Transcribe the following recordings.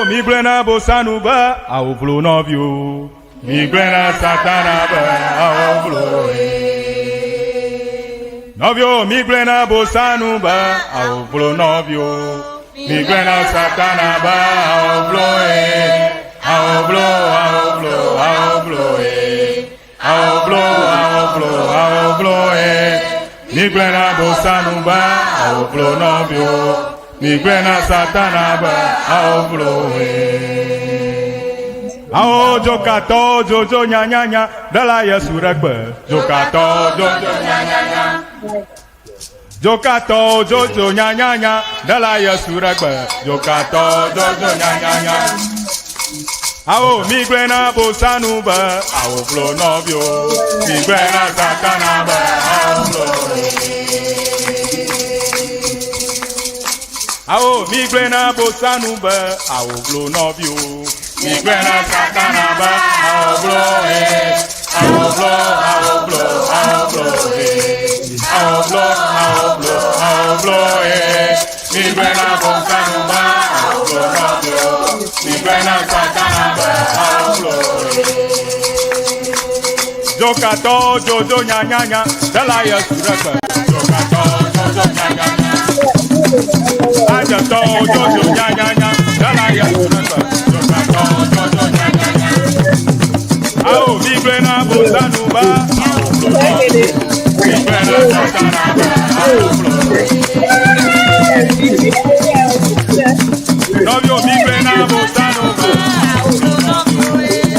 migrena bosanuba, auvlo novio. Migrena satanaba, auvlo. Novio, migrena bosanuba, auvlo novio. Migrena satanaba, auvlo. Auvlo, auvlo, auvlo, auvlo, auvlo, auvlo, migrena bosanuba, auvlo novio. Migrena satanaba, auvlo, ao jokato, jojo nya nya nya, dala Yesu regbe. Jokato, jojo nya nya nya. Jokato, jojo nya nya nya, dala Yesu regbe. Jokato, jojo nya nya nya. Ao migrena bosanuba, auvlo novio. Migrena satanaba, auvlo. Ao migrena bosanuba, auvlo novio. Migrena satanaba, auvlo. Auvlo, auvlo, auvlo, auvlo, auvlo, auvlo, migrena bosanuba, auvlo novio. Migrena satanaba, auvlo. Jokato, jojo nya nya nya, dala Yesu regbe. Jokato, jojo nya nya nya. Ajato, jojo nya nya nya, dala Yesu regbe. Jokato, jojo nya nya nya. Ao migrena bosanuba, auvlo novio. Migrena satanaba, auvlo. Novio migrena bosanuba,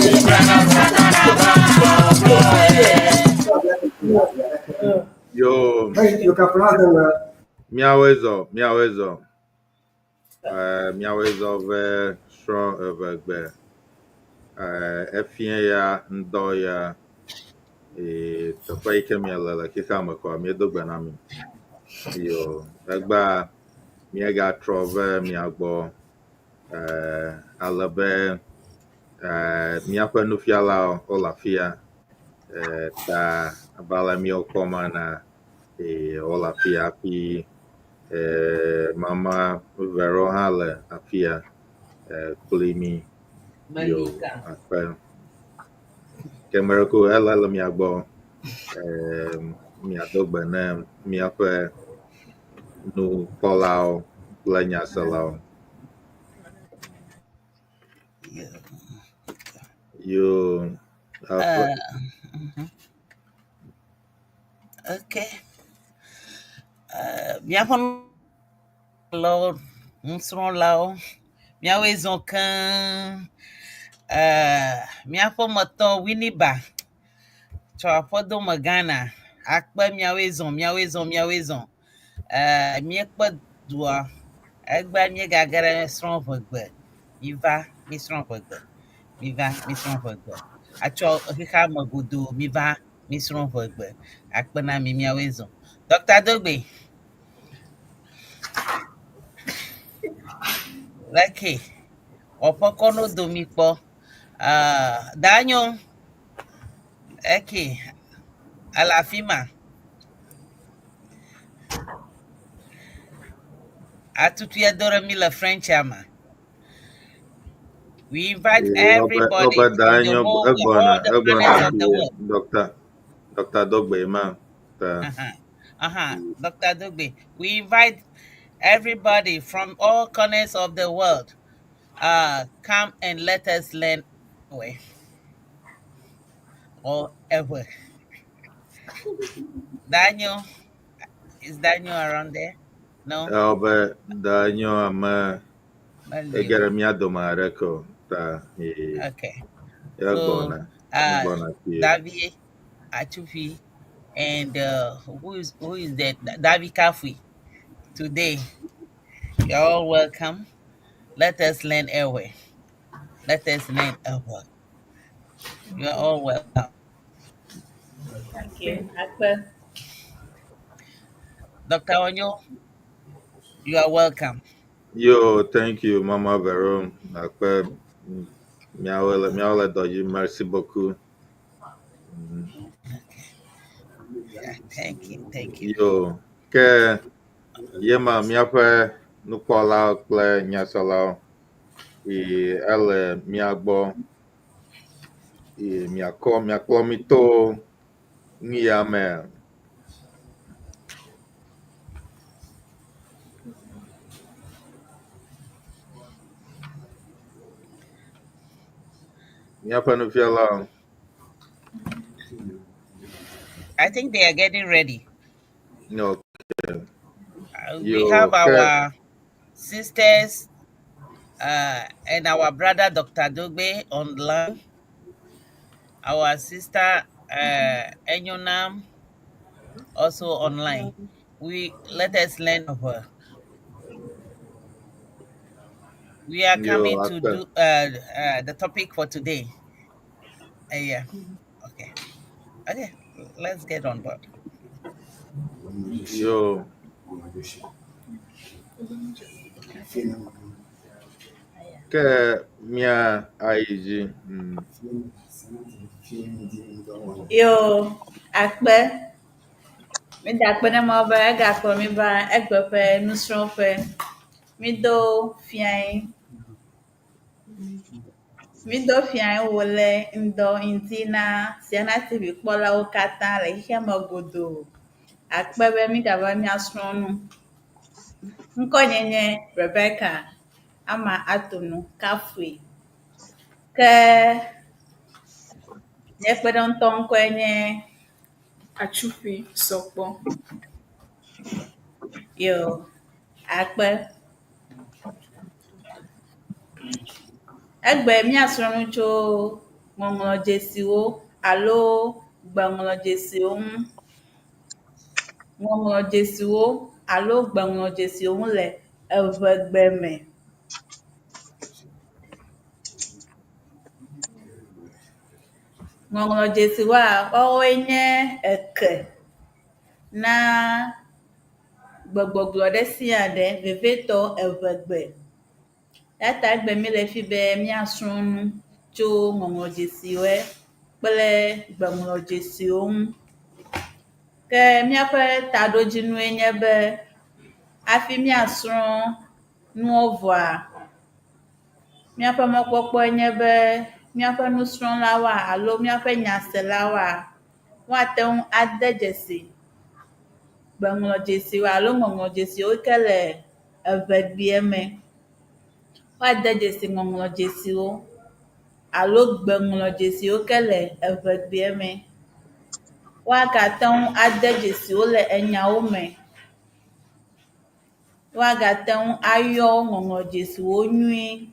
migrena satanaba, auvlo. Yo, miawezo, ve strong evegbe, efien ya ndo ya, tofa ike mialela kika mekwa miedogbe na mi. Yo, egba miega trove miagbo, alebe, miakwe nufiala olafia, ta abala mi okoma na, olafia pi, mama vero hale afia, kulimi. Yo, akpe. Kemeroko elele miagbo, miadogbe ne, miakwe nu polao, lenya salao. Yo, okay. Miapon lo, msron lao. Miawe zonkan. Miapon moto winiba. Chapodo magana. Akpa miawe zon. Miekpa dua. Egba mi gagara strong vogbe. Miva mi strong vogbe. Acho hika magudu miva mi strong vogbe. Akpana mi miawe zon. Dr. Dogbe. Lucky. Opokono domipo. Daniel. Eki. Alafima. Atutuya Dora Mila French ama. We invite everybody from the whole, all the planets of the world. Dr. Dogbe, man. Dr. Dogbe. We invite everybody from all corners of the world. Come and let us learn away. Or ever. Daniel, is Daniel around there? No. But Daniel, I'm Egeremia Domareko. Okay. So, Davi Achufi and who is that? Davi Kafui. Today, you're all welcome. Let us learn Ewe. You're all welcome. Thank you. Akbar. Dr. Onyo, you are welcome. Yo, thank you, Mama Vero. Akpe, miawele doji, merci beaucoup. Yeah, thank you. Yo, ke yema miape nukola kle nyasala ele mia gbɔ miakplɔ mi to nu ya me. Miaƒe nufiala. I think they are getting ready. No. We have our sisters and our brother Dr. Dogbe online. Our sister Enyonam also online. Let us learn of her. We are coming to do the topic for today. Yeah. Okay. Okay. Let's get on board. Yo. Ke mia ayidzi. Yo, akpe. Mi da akpe ɖe me be egakplɔ mi va egbe ƒe nusrɔ̃ƒe. Mido fiã. Mido fiã wòle ŋdɔ ŋdi na Siana TV kpɔlawo katã le xexea me godoo. Akpe be migava miasrɔ̃ nu. Ŋkɔnye nye Rebecca Ama Atonu Kafui. Ke nye kpeɖeŋutɔ ŋkɔe nye Achupi Sokpo. Yo, akpe. Egbe miasrɔ̃ nu tso ŋɔŋlɔdzesiwo alo gbeŋlɔdzesiwo ŋu. Ŋɔŋlɔdzesiwo alo gbeŋlɔdzesiwo ŋu le evegbe me. Ŋɔŋlɔdzesiwoa, woawoe nye eke na gbegbɔgblɔ ɖe sia ɖe vevetɔ evegbe. Ya ta egbe mi le fi be miasrɔ̃ nu tso ŋɔŋlɔdzesiwoe kple gbeŋlɔdzesiwo ŋu. Ke míaƒe taɖodzinue nye be hafi miasrɔ̃ nuwo vɔa, míaƒe mɔkpɔkpɔe nye be míaƒe nusrɔ̃lawoa alo míaƒe nyaselawoa woate ŋu ade dzesi gbeŋlɔdzesiwo alo ŋɔŋlɔdzesiwo ke le evegbea me. Woade dzesi ŋɔŋlɔdzesiwo alo gbeŋlɔdzesiwo ke le evegbea me. Woagate ŋu ade dzesiwo le enyawo me. Woagate ŋu ayɔ ŋɔŋlɔdzesiwo nyuie.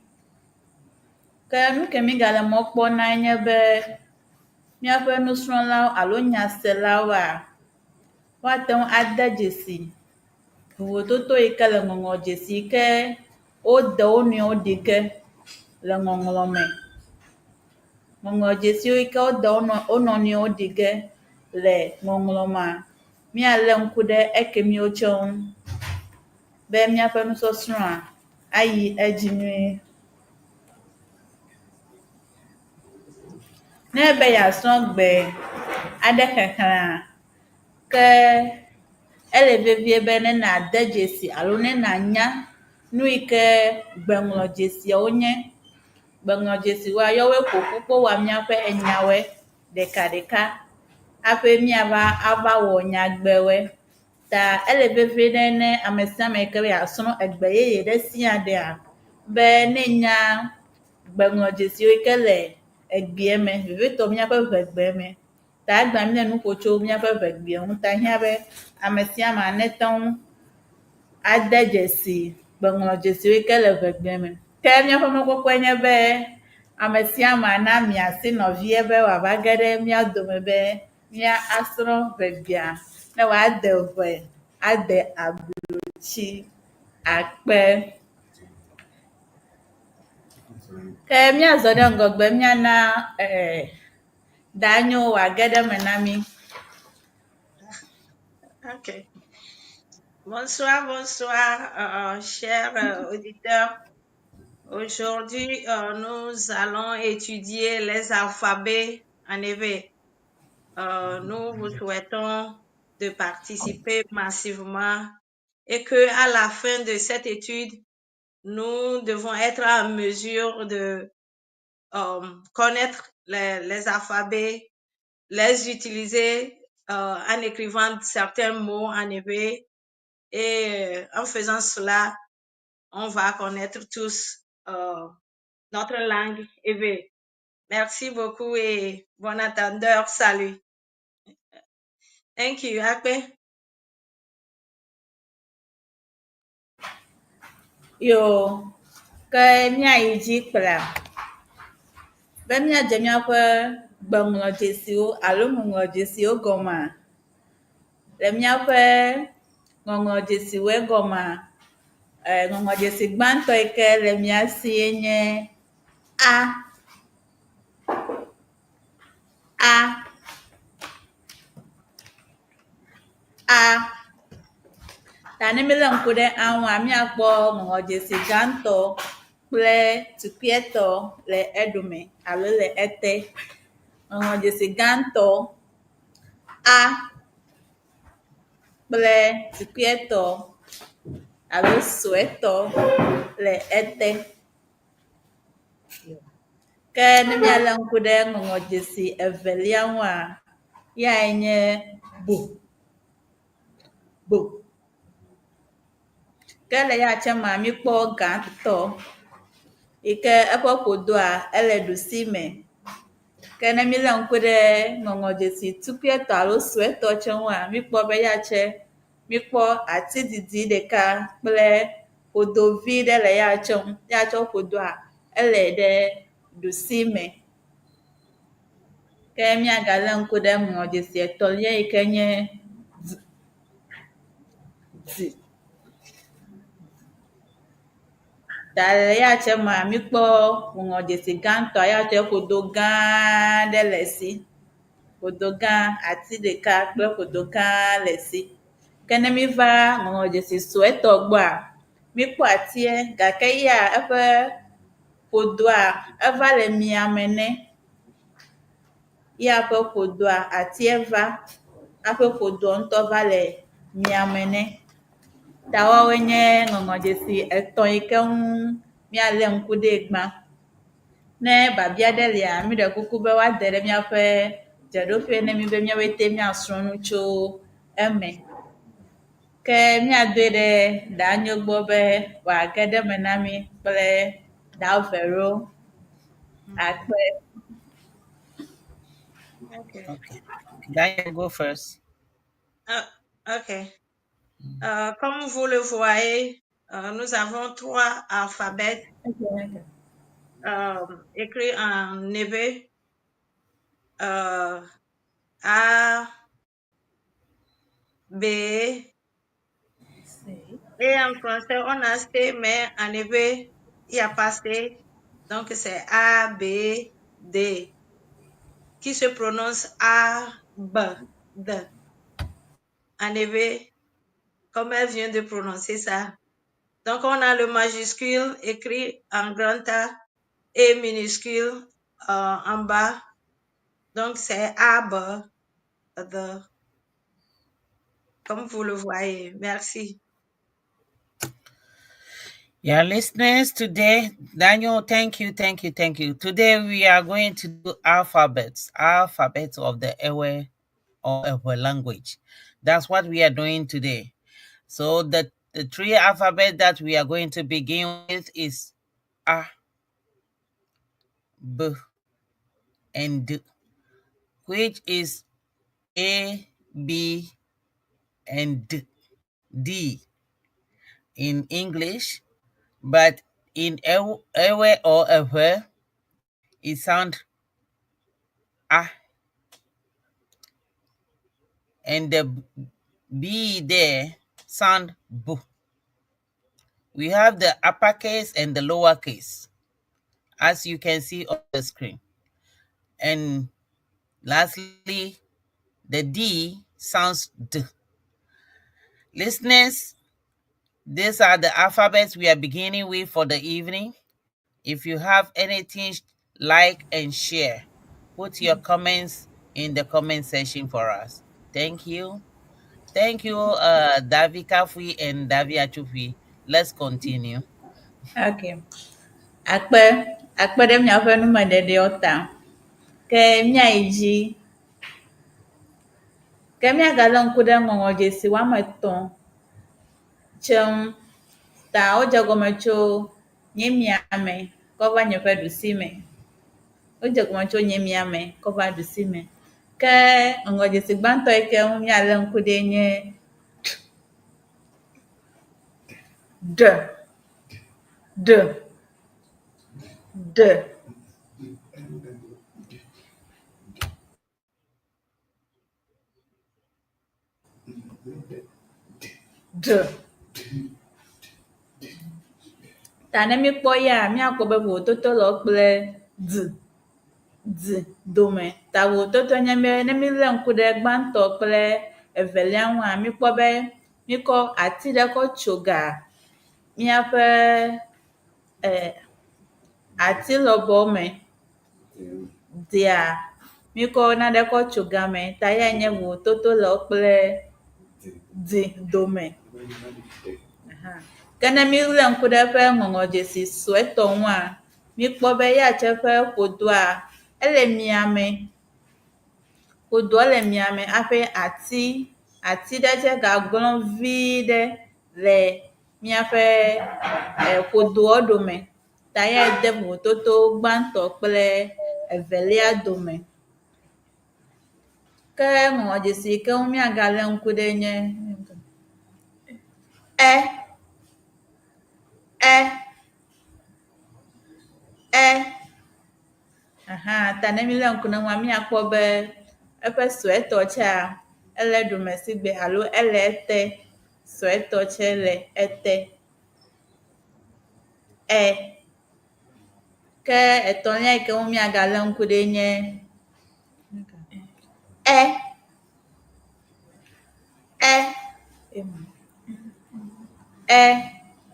Ke nu ke mi gale mɔ kpɔna nye be míaƒe nusrɔ̃lawo alo nyaselawoa, woate ŋu ade dzesi vovototo yi ke le ŋɔŋlɔdzesi yi ke wode wo nɔewo ɖi ge le ŋɔŋlɔ me. Ŋɔŋlɔdzesiwo yi ke wode wo nɔnɔewo ɖi ge le ŋɔŋlɔ mea, míalé ŋku ɖe ekemiwo tsɛ ŋu be míaƒe nusɔsrɔ̃a ayi edzi nyuie. Ne be yeasrɔ̃ gbe aɖe xexlẽa, ke ele vevie be ne nàde dzesi alo ne nànya nu yi ke gbeŋlɔdzesiawo nye. Gbeŋlɔdzesiwoa, yɔwoe ƒoƒu kpo wɔa míaƒe enyawoe ɖekaɖeka hafi ava wɔ nyagbewoe. Ta ele vevie ɖe ne ame sia ame yi ke be yeasrɔ̃ egbe yeye ɖe sia ɖea, be nenya gbeŋlɔdzesiwo yi ke le egbea me, vevetɔ míaƒe vegbea me. Ta egbea míle nu ƒo tso míaƒe vegbea ŋu ta hiã be ame sia ame nete ŋu ade dzesi gbeŋlɔdzesiwo yi ke le vegbea me. Ke míaƒe mɔkpɔkpɔe nye be ame sia ame na miasi nɔvie be wòava ge ɖe mía dome be míasrɔ̃ vegbea ne wòade ve ade ablotsi. Akpe. Ke míazɔ ɖe ŋgɔgbe míana danyo wòage ɖe me na mí. Ok. Bonsoir, bonsoir, chers auditeurs. Aujourd'hui, nous allons étudier les alphabets. En effet, nous vous souhaitons de participer massivement et que à la fin de cette étude, nous devons être en mesure de connaître les alphabets, les utiliser en écrivant certains mots en hébreu. Et en faisant cela, on va connaître tous notre langue hébreu. Merci beaucoup et bon attendeur. Salut. Thank you, Akpe. Yo, ke míayi dzi kplea, be míadze míaƒe gbeŋlɔdzesiwo alo ŋɔŋlɔdzesiwo gɔmea, le míaƒe ŋɔŋlɔdzesiwoe gɔmea, ŋɔŋlɔdzesi gbãtɔ yi ke le mía sie nye A. A. A. Ta ne míele ŋku ɖe A ŋua, míakpɔ ŋɔŋlɔdzesi gãtɔ kple tukuitɔ le eɖome alo le ete. Ŋɔŋlɔdzesi gãtɔ A kple tukuitɔ alo suetɔ le ete. Ke ne míale ŋku ɖe ŋɔŋlɔdzesi evelia ŋua, yae nye Bu. Bu. Ke le ya tse mea, míkpɔ gãtɔ yi ke eƒe ƒodoa ele ɖusime. Ke ne míele ŋku ɖe ŋɔŋlɔdzesi tukuitɔ alo suetɔ tse ŋua, míkpɔ be ya tse míkpɔ atididi ɖeka kple ƒodo vi ɖe le ya tse ŋu. Ya tse wo ƒodoa ele ɖe ɖusime. Ke míagale ŋku ɖe ŋɔŋlɔdzesi etɔ̃lia yi ke nye D. D. Ta le ya tse mea, míkpɔ ŋɔŋlɔdzesi gãtɔa, ya tse ƒodo gã aɖe le esi. Ƒodo gã, ati ɖeka kple ƒodo gã le esi. Ke ne míva ŋɔŋlɔdzesi suetɔ gbɔa, míkpɔ atie gake ya eƒe ƒodoa eva le miame nɛ. Ya ƒe ƒodoa atie va, hafi ƒodoa ŋutɔ va le miame nɛ. Ta woawoe nye ŋɔŋlɔdzesi etɔ̃ yi ke ŋu míale ŋku ɖe gbã. Ne biabia ɖe lia, míɖe kuku be woade ɖe míaƒe dzeɖoƒe ne mí be míawoe te míasrɔ̃ nu tso eme. Ke míadoe ɖe danyo gbɔ be wòage ɖe eme na mí kple Dao-Vero. Akpe. Okay. Okay. Daniel, go first. Ok. Comme vous le voyez, nous avons 3 alphabets écrits en hébreu. A, B, et en français, on a C, mais en hébreu, il n'y a pas C. Donc, c'est A, B, D, qui se prononce A, B, D. En hébreu, comme elle vient de prononcer ça. Donc, on a le majuscule écrit en grand A et minuscule en bas. Donc, c'est A, B, D. Comme vous le voyez. Merci. Yeah, listeners, today, Daniel, thank you. Today we are going to do alphabets of the Ewe or Ewe language. That's what we are doing today. So the 3 alphabets that we are going to begin with is A, B, and D, which is A, B, and D in English, but in Ewe or Ewe, it sounds A, and the B there sound B. We have the uppercase and the lowercase, as you can see on the screen. And lastly, the D sounds D. Listeners, these are the alphabets we are beginning with for the evening. If you have anything, like and share. Put your comments in the comment section for us. Thank you. Thank you, Davi Kafui and Davi Achufi. Let's continue. Okay. Akpe, akpe ɖe miaƒe numeɖeɖewo ta. Ke míayi dzi, ke míagalé ŋku ɖe ŋɔŋlɔ dzesi woame etɔ̃ tse ŋu ta wodze gɔme tso nye miame kɔ va nye ƒe ɖusime. Wodze gɔme tso nye miame kɔ va ɖusime. Ke ŋɔŋlɔ dzesi gbãtɔ yi ke ŋu míalé ŋku ɖe nye D, D, D. D. Ta ne míkpɔ ya, míakpɔ be vovototo le wo kple D dome. Ta vovototo nye be ne mílé ŋku ɖe gbãtɔ kple evelia ŋua, míkpɔ be míkɔ ati ɖe kɔ tso ga míaƒe ati lɔbɔ me. Dia míkɔ nane kɔ tso game ta ya nye vovototo le wo kple D dome. Ke ne mílé ŋku ɖe eƒe ŋɔŋlɔ dzesi suetɔ ŋua, míkpɔ be ya tse ƒe ƒodoa, ele miame. Ƒodoa le miame hafi ati ɖe tse gagblɔ vi ɖe le míaƒe ƒodoa ɖome. Ta ya de vovototo gbãtɔ kple evelia dome. Ke ŋɔŋlɔ dzesi yi ke ŋu míagalé ŋku ɖe nye ta ne mílé ŋku ɖe ŋua, míakpɔ be eƒe suetɔ tsea, ele ɖomesigbe alo ele ete. Suetɔ tse le ete. Ke etɔ̃lia yi ke ŋu míagalé ŋku ɖe nye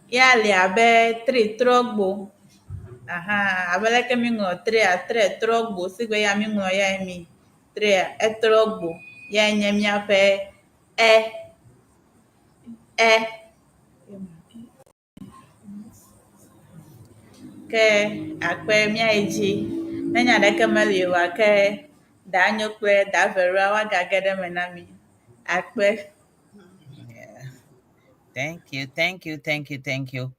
ya le abe tri trɔgbo. Abe leke míŋlɔ tria, tre trɔgbo, sigbe ya míŋlɔ ya mi tria, etrɔgbo. Ya nye míaƒe ke akpe míayi dzi. Ne nya ɖeke meli oa, ke danyo kple daveroa woagage ɖe me na mi. Akpe. Yeah. Thank you.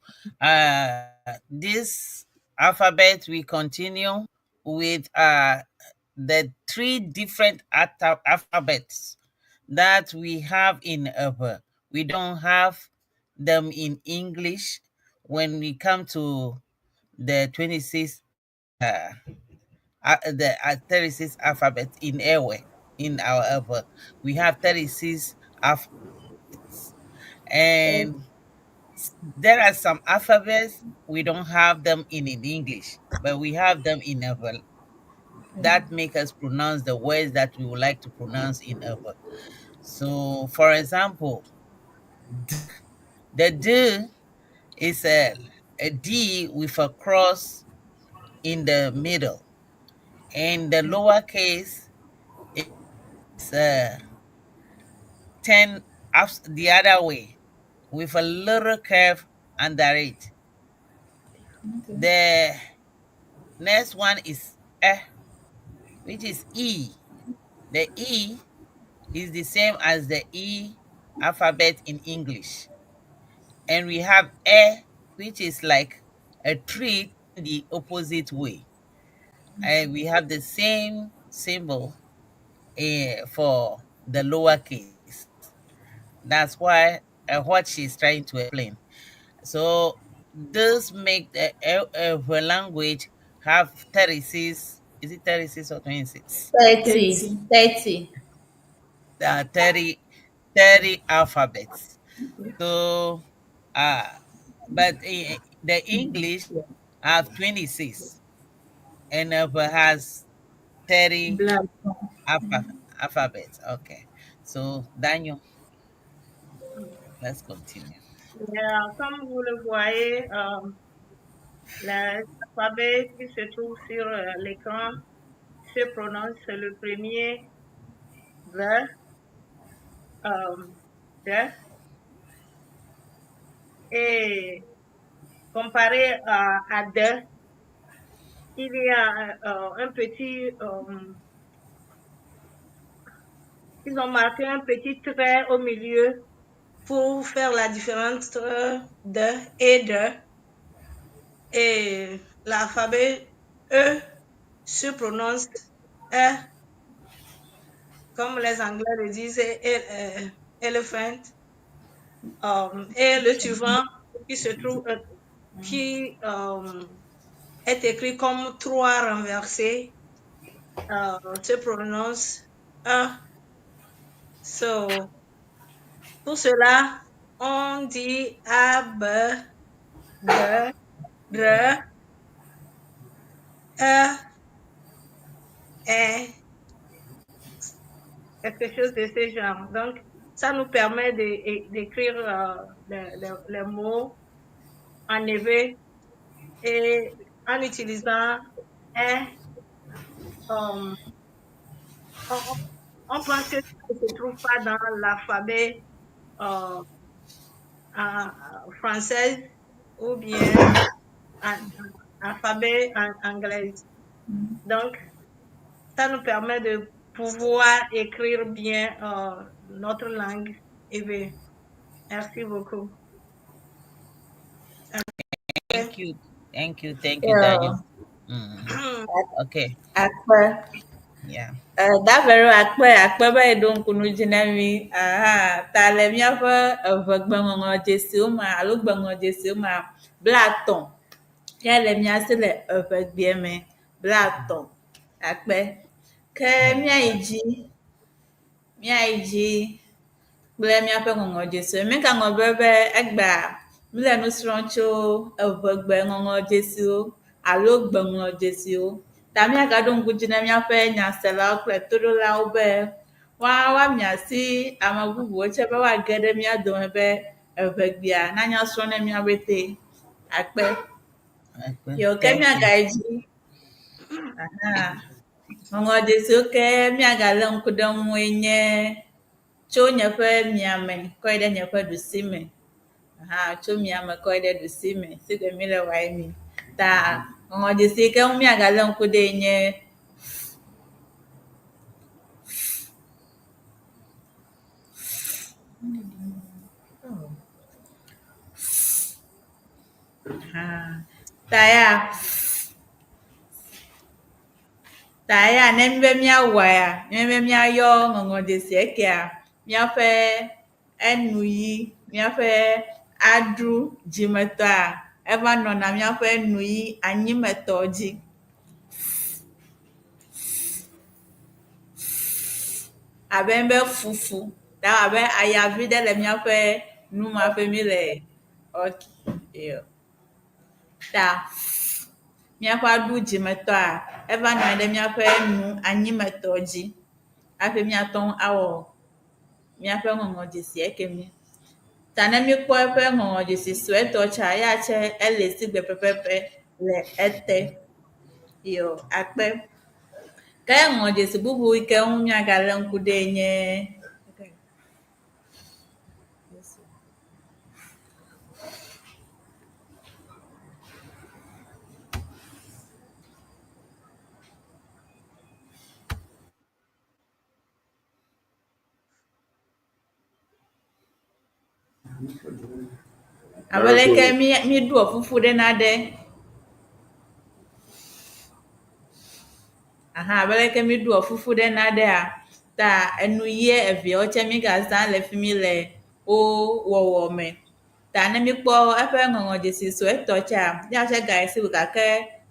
This alphabet, we continue with the 3 different alphabets that we have in Ewe. We don't have them in English. When we come to the 26 the 36 alphabets in Ewe, in our Ewe, we have 36 alphabets, and there are some alphabets we don't have them in English, but we have them in Ewe. That make us pronounce the words that we would like to pronounce in Ewe. So, for example, the D is a D with a cross in the middle, and the lowercase is 10 the other way with a little curve under it. The next one is which is E. The E is the same as the E alphabet in English. And we have which is like a tree the opposite way. And we have the same symbol for the lowercase. That's why what she's trying to explain. So this make the language have 36. Is it 36 or 26? 30. 30 alphabets. So, but the English have 26, and has 30 Black. alphabets. Okay. So, Daniel, let's continue. Comme vous le voyez, l'alphabet qui se trouve sur l'écran se prononce le premier V, D, et comparé à de, il y a un petit, ils ont marqué un petit trait au milieu pour faire la différence entre de et de. Et l'alphabet E se prononce E, comme les Anglais le disent, elephant. Et le suivant qui se trouve, qui est écrit comme 3 renversés, se prononce E. So, pour cela, on dit A, B, D, R, E, E, quelque chose de ce genre. Donc, ça nous permet d'écrire les mots en éveil et en utilisant un. On pense que ça ne se trouve pas dans l'alphabet français ou bien alphabet anglais. Donc, ça nous permet de pouvoir écrire bien notre langue. Et merci beaucoup. Thank you, Yeah. Daniel. Okay, Akpa. yeah. Davero akpa ba edon kunu jinami. Ta le miaƒe evegbeŋɔŋɔ dzesiwo me alo gbeŋɔŋɔ dzesiwo me blaetɔ̃. Ya le miasi le evegbea me blaetɔ̃ akpe. Ke miayi dzi kple miaƒe ŋɔŋɔ dzesiwo. Mi ka ŋɔ be egba mile nu srɔ̃ tso evegbe ŋɔŋɔ dzesiwo alo gbeŋlɔ dzesiwo. Ta miagaɖo ŋku dzi na miaƒe nyaselawo kple toɖolawo be woamiasi ame bubuwo tsɛ be woage ɖe mia dome be evegbea nanya srɔ̃ ne miawoe te. Akpe. Yo ke miagayi dzi. Ŋɔŋɔ dzesiwo ke miagalé ŋku ɖe ŋue nye tso nye ƒe miame kɔ yi ɖe nye ƒe ɖusime. Tso miame kɔ yi ɖe ɖusime si ke mi le wɔe mi. Ta ŋɔŋɔ dzesi ke miagalé ŋku ɖe nye ta ya ne mi be miawɔa ya, mi be miayɔ ŋɔŋɔ dzesi ekea miaƒe enuyi, miaƒe adru dzimetɔa eva nɔna miaƒe nuyi anyimetɔ dzi. Abe be fufu, ta abe ayavi ɖe le miaƒe numa ƒe mi le ta miaƒe aɖu dzimetɔa eva nɔ anyi ɖe miaƒe nu anyimetɔ dzi hafi miate ŋu awɔ miaƒe ŋɔŋɔ dzesi eke mi. Ta ne mikpɔ eƒe ŋɔŋɔ dzesi suetɔ tsa ya tsɛ ele sigbe pɛpɛpɛ le ete. Yo akpe. Ke ŋɔŋɔ dzesi bubu yi ke ŋu miagalé ŋku ɖe nye abe leke mi ɖuɔ fufu ɖe na ɖe. Abe leke mi ɖuɔ fufu ɖe na ɖea, ta enu yie eveawo tsɛ mi gazã le fi mi le wo wɔwɔ me. Ta ne mikpɔ eƒe ŋɔŋɔ dzesi suetɔ tsɛa, ya tsɛ ga esi gake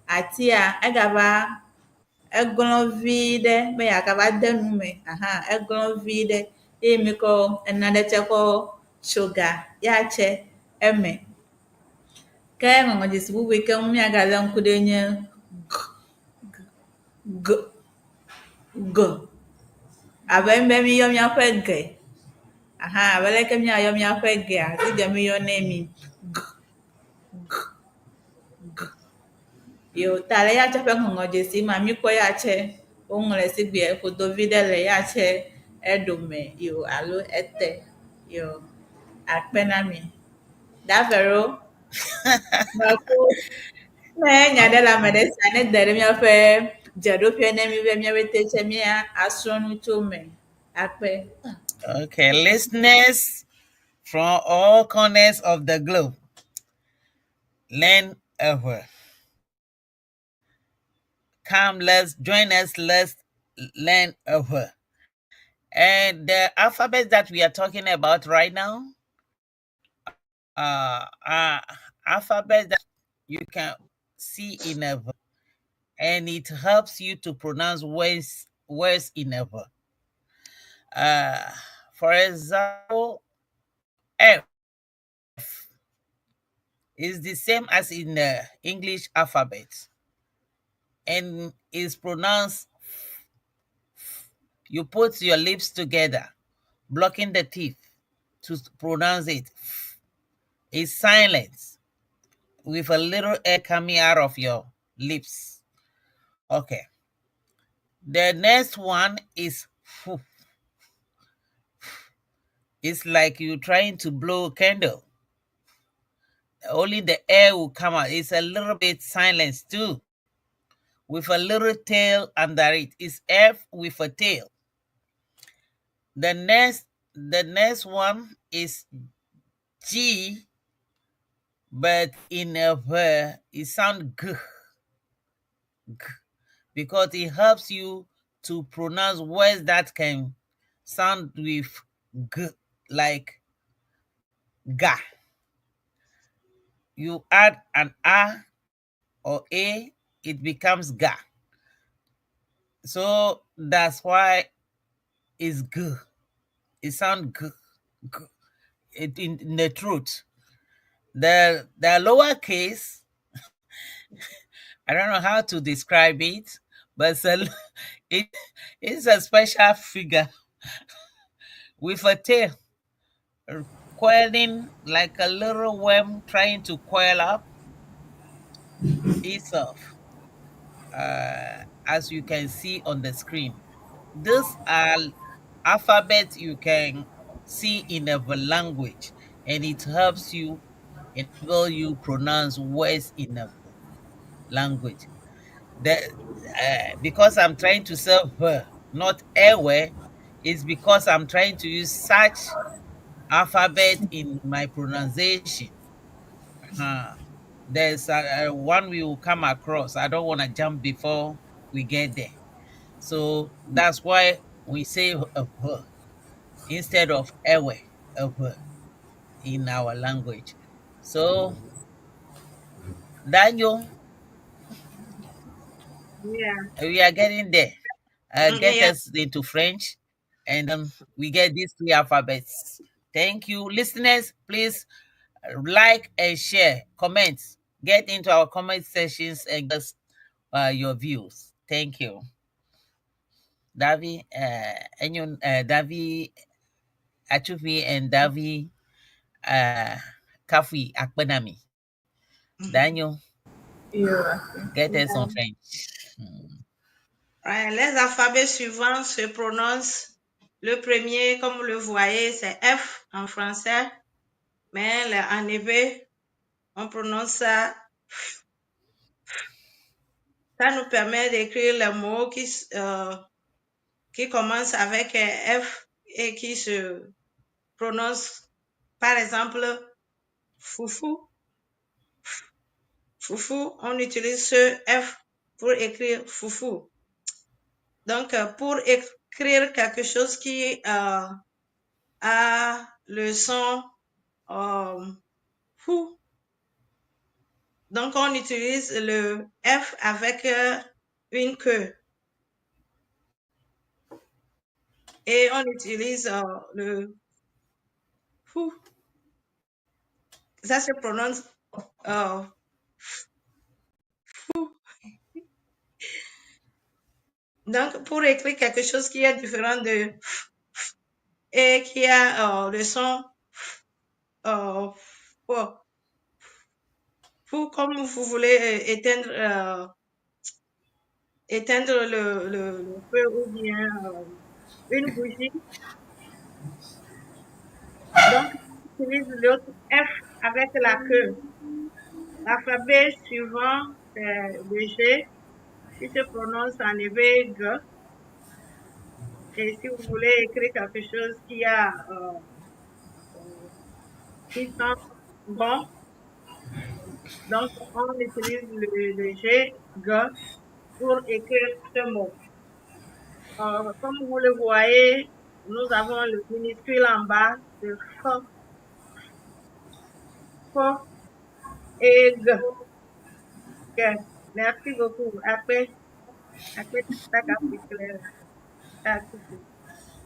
atia egava eglɔ̃ vi ɖe be yeagava de nu me. Eglɔ̃ vi ɖe eye mikɔ enane tsɛ kɔ tso ga ya tsɛ eme. Ke ŋɔŋɔ dzesi bubu yi ke ŋu miagalé ŋku ɖe nye g. Abe be miyɔ miaƒe ge. Abe leke miayɔ miaƒe gea, si ke miyɔnɛ mi g. Yo ta le ya tsɛ ƒe ŋɔŋɔ dzesi ma mikpɔ ya tsɛ woŋlɔe sigbe ƒodovi ɖe le ya tsɛ eɖome yo alo ete. Yo akpe na mi. Davero. Baako na ɛnya dɛ la mɛdɛ sa ne dɛrɛ miaƒe dzeɖoƒe ne mi be miaƒete tsɛ mia asrɔ̃nu tso me akpɛ. Okay, listeners from all corners of the globe, learn a word. Come, let's join us. Let's learn a word. And the alphabet that we are talking about right now are alphabets that you can see in a verb, and it helps you to pronounce words in a verb. For example, F is the same as in the English alphabet and is pronounced. You put your lips together, blocking the teeth to pronounce it. It's silent with a little air coming out of your lips. Okay. The next one is fu. It's like you trying to blow a candle. Only the air will come out. It's a little bit silence too, with a little tail under it. It's F with a tail. The next one is G, but in a it sounds g, because it helps you to pronounce words that can sound with g, like ga. You add an a or a, it becomes ga. So that's why it's g. It sounds g, g. It in the truth. The lowercase, I don't know how to describe it, but it is a special figure with a tail coiling like a little worm trying to coil up itself, as you can see on the screen. These are alphabets you can see in a language, and it helps you enable you pronounce words in a language. Because I'm trying to say her, not airway, is because I'm trying to use such alphabet in my pronunciation. There's one we will come across. I don't want to jump before we get there. So that's why we say her instead of airway, her in our language. So, Daniel, Yeah. we are getting there. Get Yeah. us into French, and we get these three alphabets. Thank you, listeners. Please like and share, comment, get into our comment sessions and give us your views. Thank you, Davi, Davi Achufi, and Davi Kafui Akpenami. Daniel, get us on French. Ouais, les alphabets suivants se prononcent. Le premier, comme vous le voyez, c'est F en français, mais en hébreu, on prononce ça. Ça nous permet d'écrire les mots qui commencent avec F et qui se prononcent, par exemple, foufou. Foufou, on utilise ce F pour écrire foufou. Donc, pour écrire quelque chose qui a le son fou, donc on utilise le F avec une queue. Et on utilise le fou. Ça se prononce fou. Donc, pour écrire quelque chose qui est différent de et qui a le son fou, comme vous voulez éteindre le feu ou bien une bougie. Donc, on utilise l'autre F avec la queue. L'alphabet suivant, c'est le G, qui se prononce en hébreu G. Et si vous voulez écrire quelque chose qui sent bon, donc on utilise le G, G, pour écrire ce mot. Comme vous le voyez, nous avons le minuscule en bas de F, F et G. Ok, merci beaucoup. Après, ça va plus clair.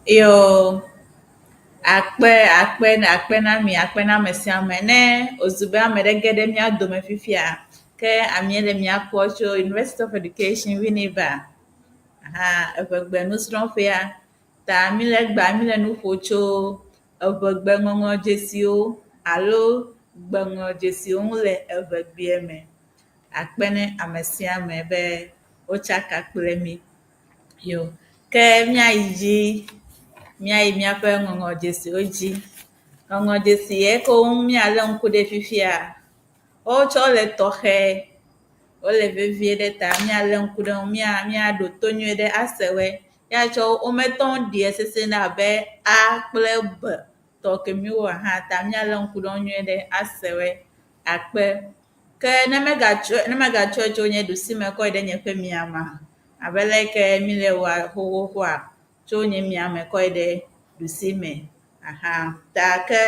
Yo, akpe na mesiame ne ozugbo amede gede mia dome fifia ke amiele mia kwocho University of Education Winneba. Aha, evegbe nusrɔ̃ƒea ta mi le nu ƒo tso evegbe ŋɔŋlɔ dzesiwo alo gbeŋlɔ dzesiwo ŋu le evegbea me. Akpe ne ame sia ame be wotsaka kple mi. Yo, ke míayi dzi míayi míaƒe ŋɔŋlɔ dzesiwo dzi. Ŋɔŋlɔ dzesi ye ke ŋu míalé ŋku ɖe fifia, wotsɔ le tɔxɛ, wole vevie ɖe ta míalé ŋku ɖe ŋu, míaɖo to nyuie ɖe asewɔe. Ya tsɔ wometɔ ɖie sesẽna abe A kple B tɔ kemi woa hã ta míalé ŋku ɖe ŋu nyuie ɖe asewɔe. Akpe. Ke ne megatsɔe tso nye ɖusime kɔ yi ɖe nye ƒe miama, abe leke mi le wɔa xoxoxoa, tso nye miame kɔ yi ɖe ɖusime. Aha, ta ke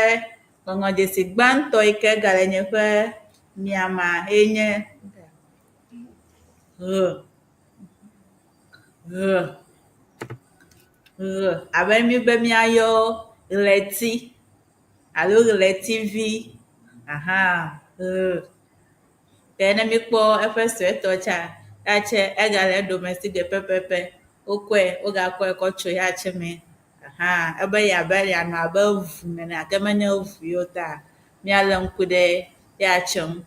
ŋɔŋlɔ dzesi gbãtɔ yi ke gale nye ƒe miama ye nye R. Abe mi be míayɔ ɣleti alo ɣletivi. Aha, R. Ke ne mikpɔ eƒe suetɔ tsa, ya tse egale eɖome si ge pɛpɛpɛ. Wogakɔe kɔ tso ya tse me. Aha, ebe yabe yeanɔ abe ʋu nene gake menye ʋu yewo ta míalé ŋku ɖe ya tse ŋu.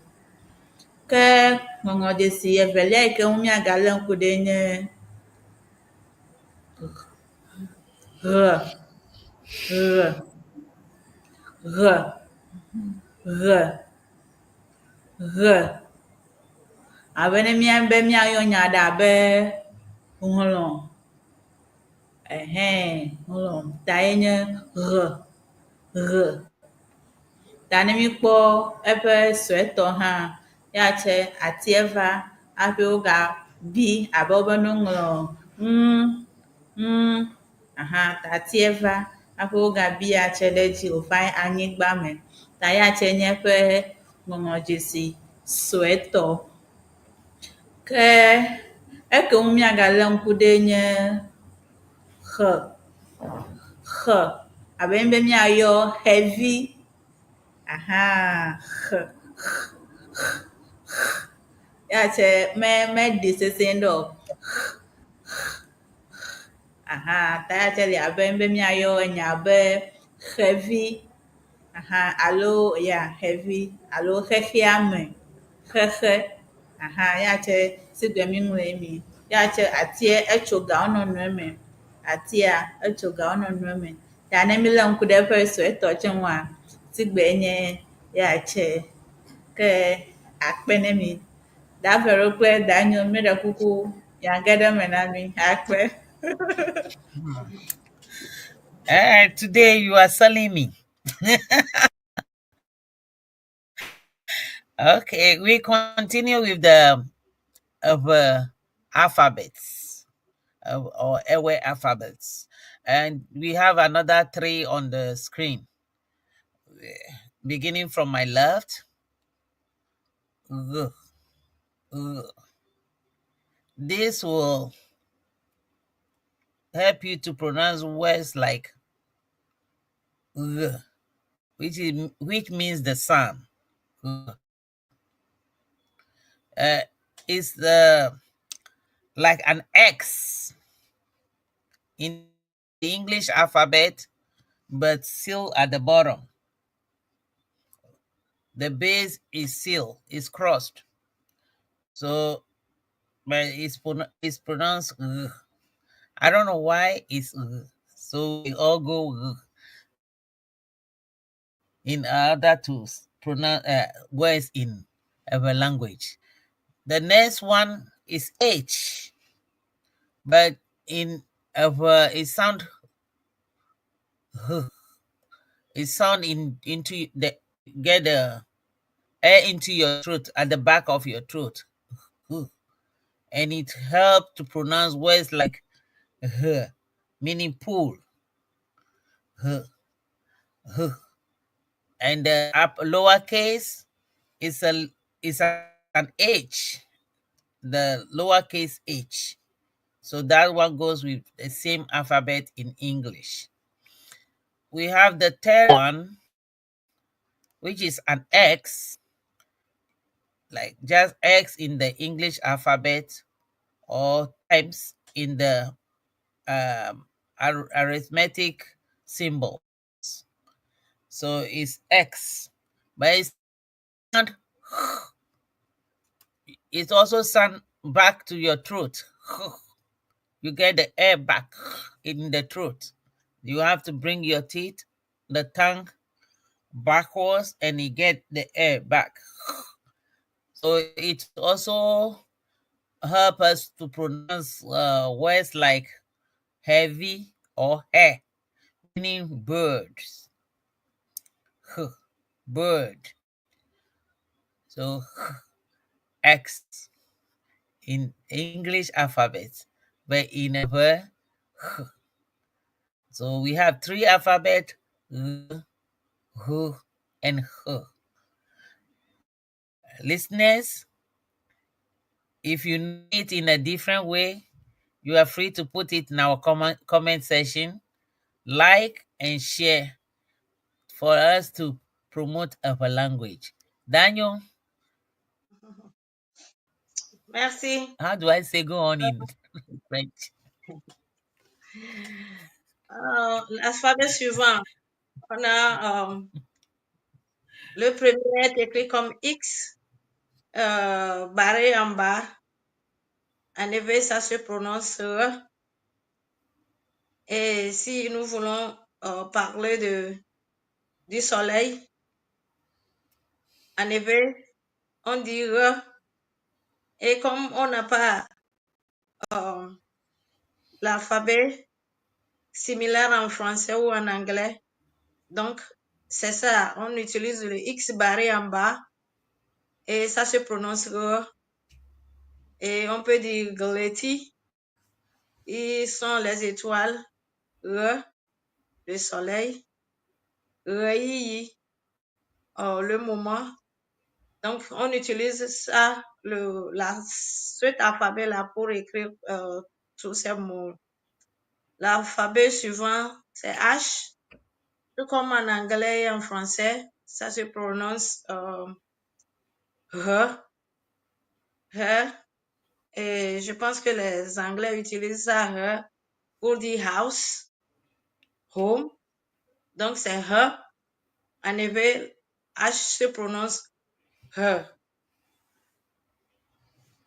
Ke ŋɔŋlɔ dzesi evelia yi ke ŋu míagalé ŋku ɖe nye ɣ. Abe ne be míayɔ nya ɖe abe hlɔ̃. Hlɔ̃ ta ye nye ɣ. Ta ne mikpɔ eƒe suetɔ hã, ya tse ati eva hafi wogabi abe wobe ne woŋlɔ aha, ta ati eva hafi wogabi ya tse ɖe edzi wòva yi anyigba me. Ta ya tse nye eƒe ŋɔŋlɔ dzesi suetɔ. Ke eke ŋu míagalé ŋku ɖe nye x. Abe mi be míayɔ xevi. Aha, ya tse meɖi sesẽ ɖe o. Aha, ta ya tse li abe mi be míayɔ enya abe xevi. Aha, alo ya xevi alo xexeame, xexe. Aha, ya tse sigbe mi ŋlɔe mi. Ya tse atia etso ga wo nɔnɔe me. Atia etso ga wo nɔnɔe me. Ta ne mi lé ŋku ɖe eƒe suetɔ tse ŋua, sigbe nye ya tse. Ke akpe ne mi. Dafɛɖo kple danyo miɖe kuku miage ɖe me na mi. Akpe. Today you are selling me. Okay, we continue with the alphabets or Ewe alphabets, and we have another 3 on the screen. Beginning from my left. This will help you to pronounce words like which means the sound. It's like an X in the English alphabet, but still at the bottom. The base is still is crossed, so but it's pronounced. I don't know why it's so we all go in order to pronounce words in Ewe language. The next one is H, but in Ewe it sound into the get the air into your throat at the back of your throat, and it helps to pronounce words like meaning pool, and the lowercase is an H, the lowercase h. So that one goes with the same alphabet in English. We have the third one, which is an X, like just X in the English alphabet, or times in the arithmetic symbol. So it's X, but it's also sound back to your throat. You get the air back in the throat. You have to bring your teeth, the tongue backwards, and you get the air back. So it also help us to pronounce words like heavy or hair, meaning birds. Bird. So X in English alphabet, but in a word. So we have three alphabet, and H. Listeners, if you know it in a different way, you are free to put it in our comment section, like and share for us to promote our language. Daniel, Merci. how do I say go on in French? L'alphabet suivant, on a le premier est écrit comme X, barré en bas. En effet, ça se prononce R. Et si nous voulons parler du soleil, en effet, on dit R. Et comme on n'a pas l'alphabet similaire en français ou en anglais, donc c'est ça, on utilise le X barré en bas et ça se prononce R. Et on peut dire Gleti, ils sont les étoiles, R, le soleil, Reiyi, le moment. Donc, on utilise ça, cet alphabet-là pour écrire tous ces mots. L'alphabet suivant, c'est H. Tout comme en anglais et en français, ça se prononce H. Et je pense que les Anglais utilisent ça H pour dire house, home. Donc, c'est H. En effet, H se prononce H.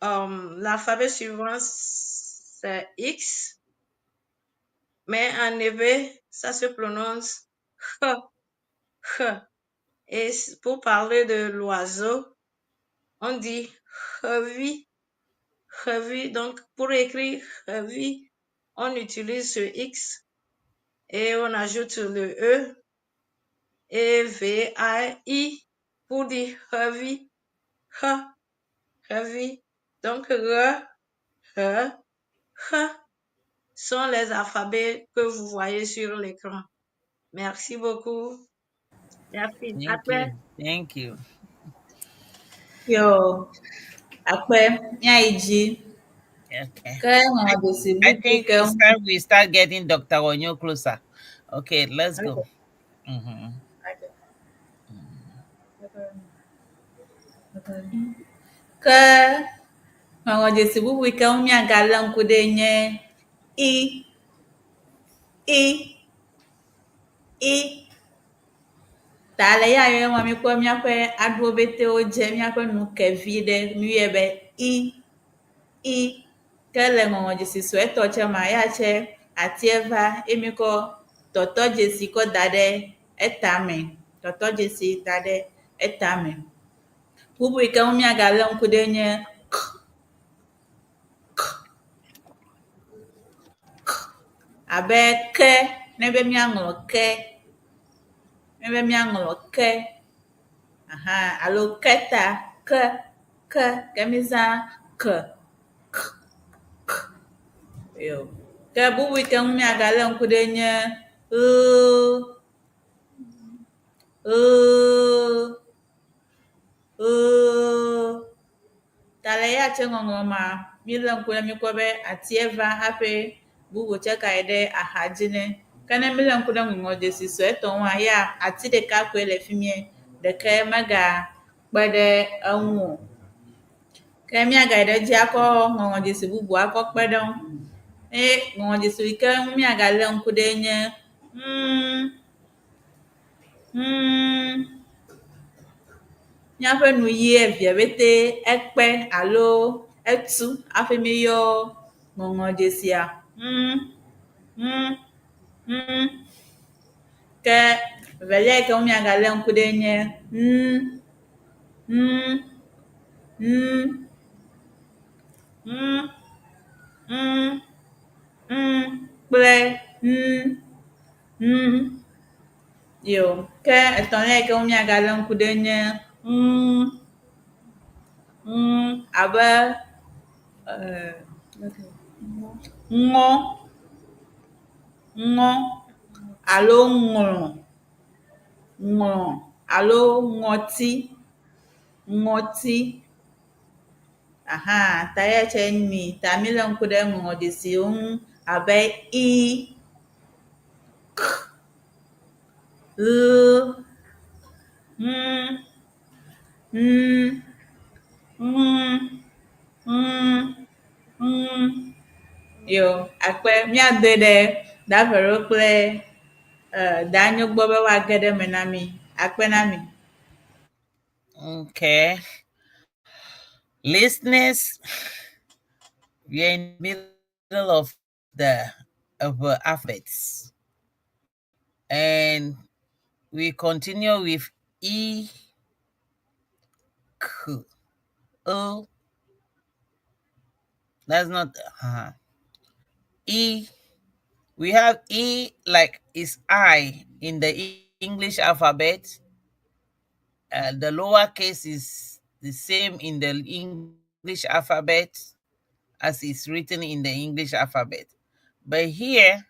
L'alphabet suivant, c'est X. Mais en effet, ça se prononce H. H. Et pour parler de l'oiseau, on dit heavy. Heavy. Donc, pour écrire heavy, on utilise ce X et on ajoute le E et V-A-I pour dire heavy. H. Heavy. Donc, R, H, H sont les alphabets que vous voyez sur l'écran. Merci beaucoup. Merci. Thank you. Yo, akwe, nyaiji. Okay. I think it's time we start getting Dr. Onyo closer. Okay, let's go. Mm-hmm. Ke ng'oje sibubu ke umya galang kudenye I tale ya yo mami kwa miakwe adwo bete oje miakwe nuke vide miebe I kele ng'oje si sweto che ma ya che atieva emiko toto jesi ko dade etame toto jesi dade etame bubu ike umi agale nkudenye abe ke nebe mianglo ke nebe mianglo ke aha alo keta ke kemiza ke yo ke bubu ike umi agale nkudenye tala ya che ngongoma mila nkula mikwabe atieva hape bubu cheka ede ahajine kana mila nkula ngongo desi so eto wa ya ati de ka kwele fimie de ke maga kpede anwu ke mi aga ede ji ako ngongo desi bubu ako kpede ngongo desi ike mi aga le nkude nye míaƒe nuyi evia bete ekpe alo etu hafi miyɔ ŋɔŋɔdzesia. Ke velia yi ke miagale ŋku ɖe nye kple yo ke etɔ̃lia yi ke miagale ŋku ɖe nye abe ŋɔ alo ŋlɔ alo ŋɔti aha ta ya che mi ta mi le ŋku ɖe ŋlɔ dzesiwo ŋu abe i yo akpe miadoe ɖe daƒeɖo kple danyo gbɔ be woage ɖe me na mi akpe na mi. Okay. Listeners, we are in the middle of the alphabets. And we continue with E, K, O. That's not E. We have E like is I in the English alphabet. The lowercase is the same in the English alphabet as it's written in the English alphabet. But here,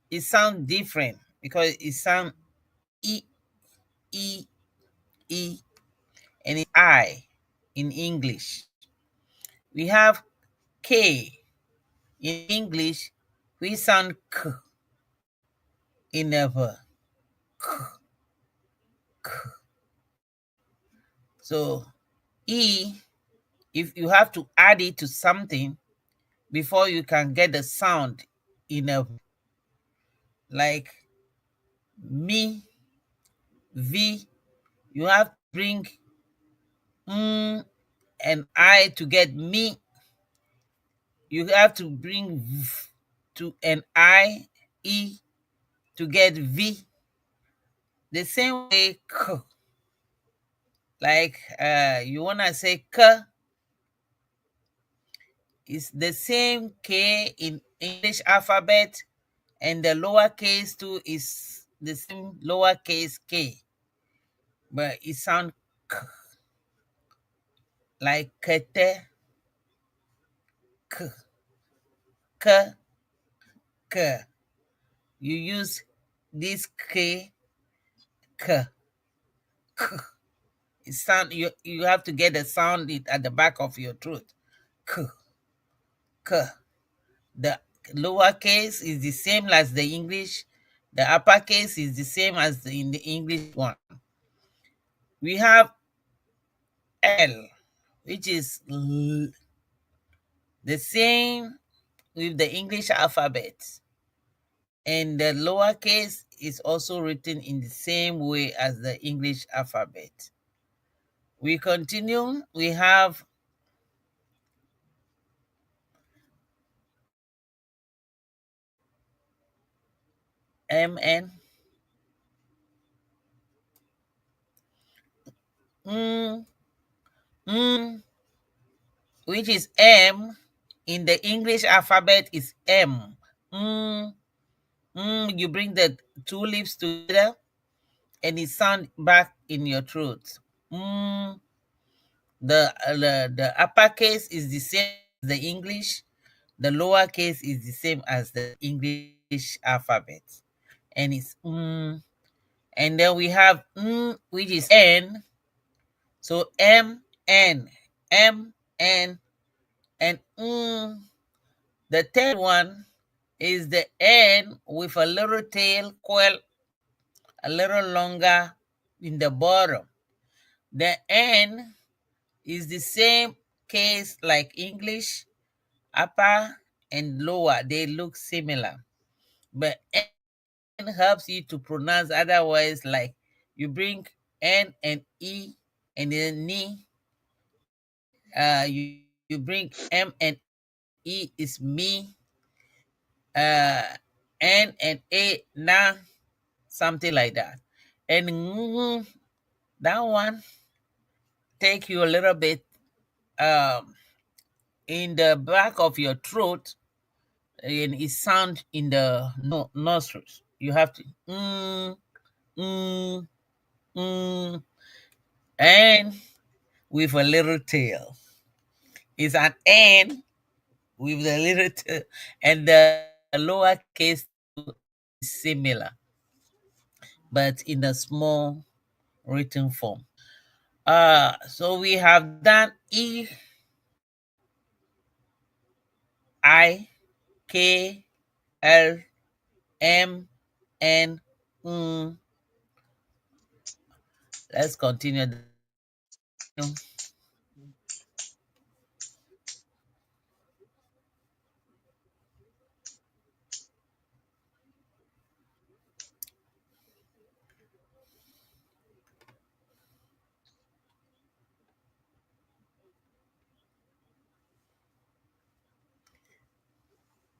it sounds different because it sounds E, E, E, and it's I in English. We have K in English. We sound K in the K. So E, if you have to add it to something before you can get the sound in a, like me, V, you have to bring and I to get me. You have to bring V to an I, E to get V. The same way K. Like you wanna say K, it's the same K in English alphabet, and the lowercase too is the same lowercase K, but it sounds K, like kete, K, K, K. You use this K, K, K. It sound you have to get the sound at the back of your throat. K, K. The lowercase is the same as the English. The uppercase is the same as in the English one. We have L, which is the same with the English alphabet. And the lowercase is also written in the same way as the English alphabet. We continue. We have MN. which is M, in the English alphabet is M. You bring the two lips together and it sound back in your throat. The uppercase is the same as the English. The lowercase is the same as the English alphabet. And it's and then we have which is N. So M, N, M, N, and the third one is the N with a little tail coil a little longer in the bottom. The N is the same case like English, upper and lower. They look similar. But N helps you to pronounce otherwise, like you bring N and E and then ni. You bring M and E is me. N and A na, something like that. And that one take you a little bit in the back of your throat, and it sound in the nostrils. You have to mm, mm, and with a little tail. It's an N with a little tail, and the lowercase is similar, but in a small written form. So we have done E, I, K, L, M, N. Let's continue.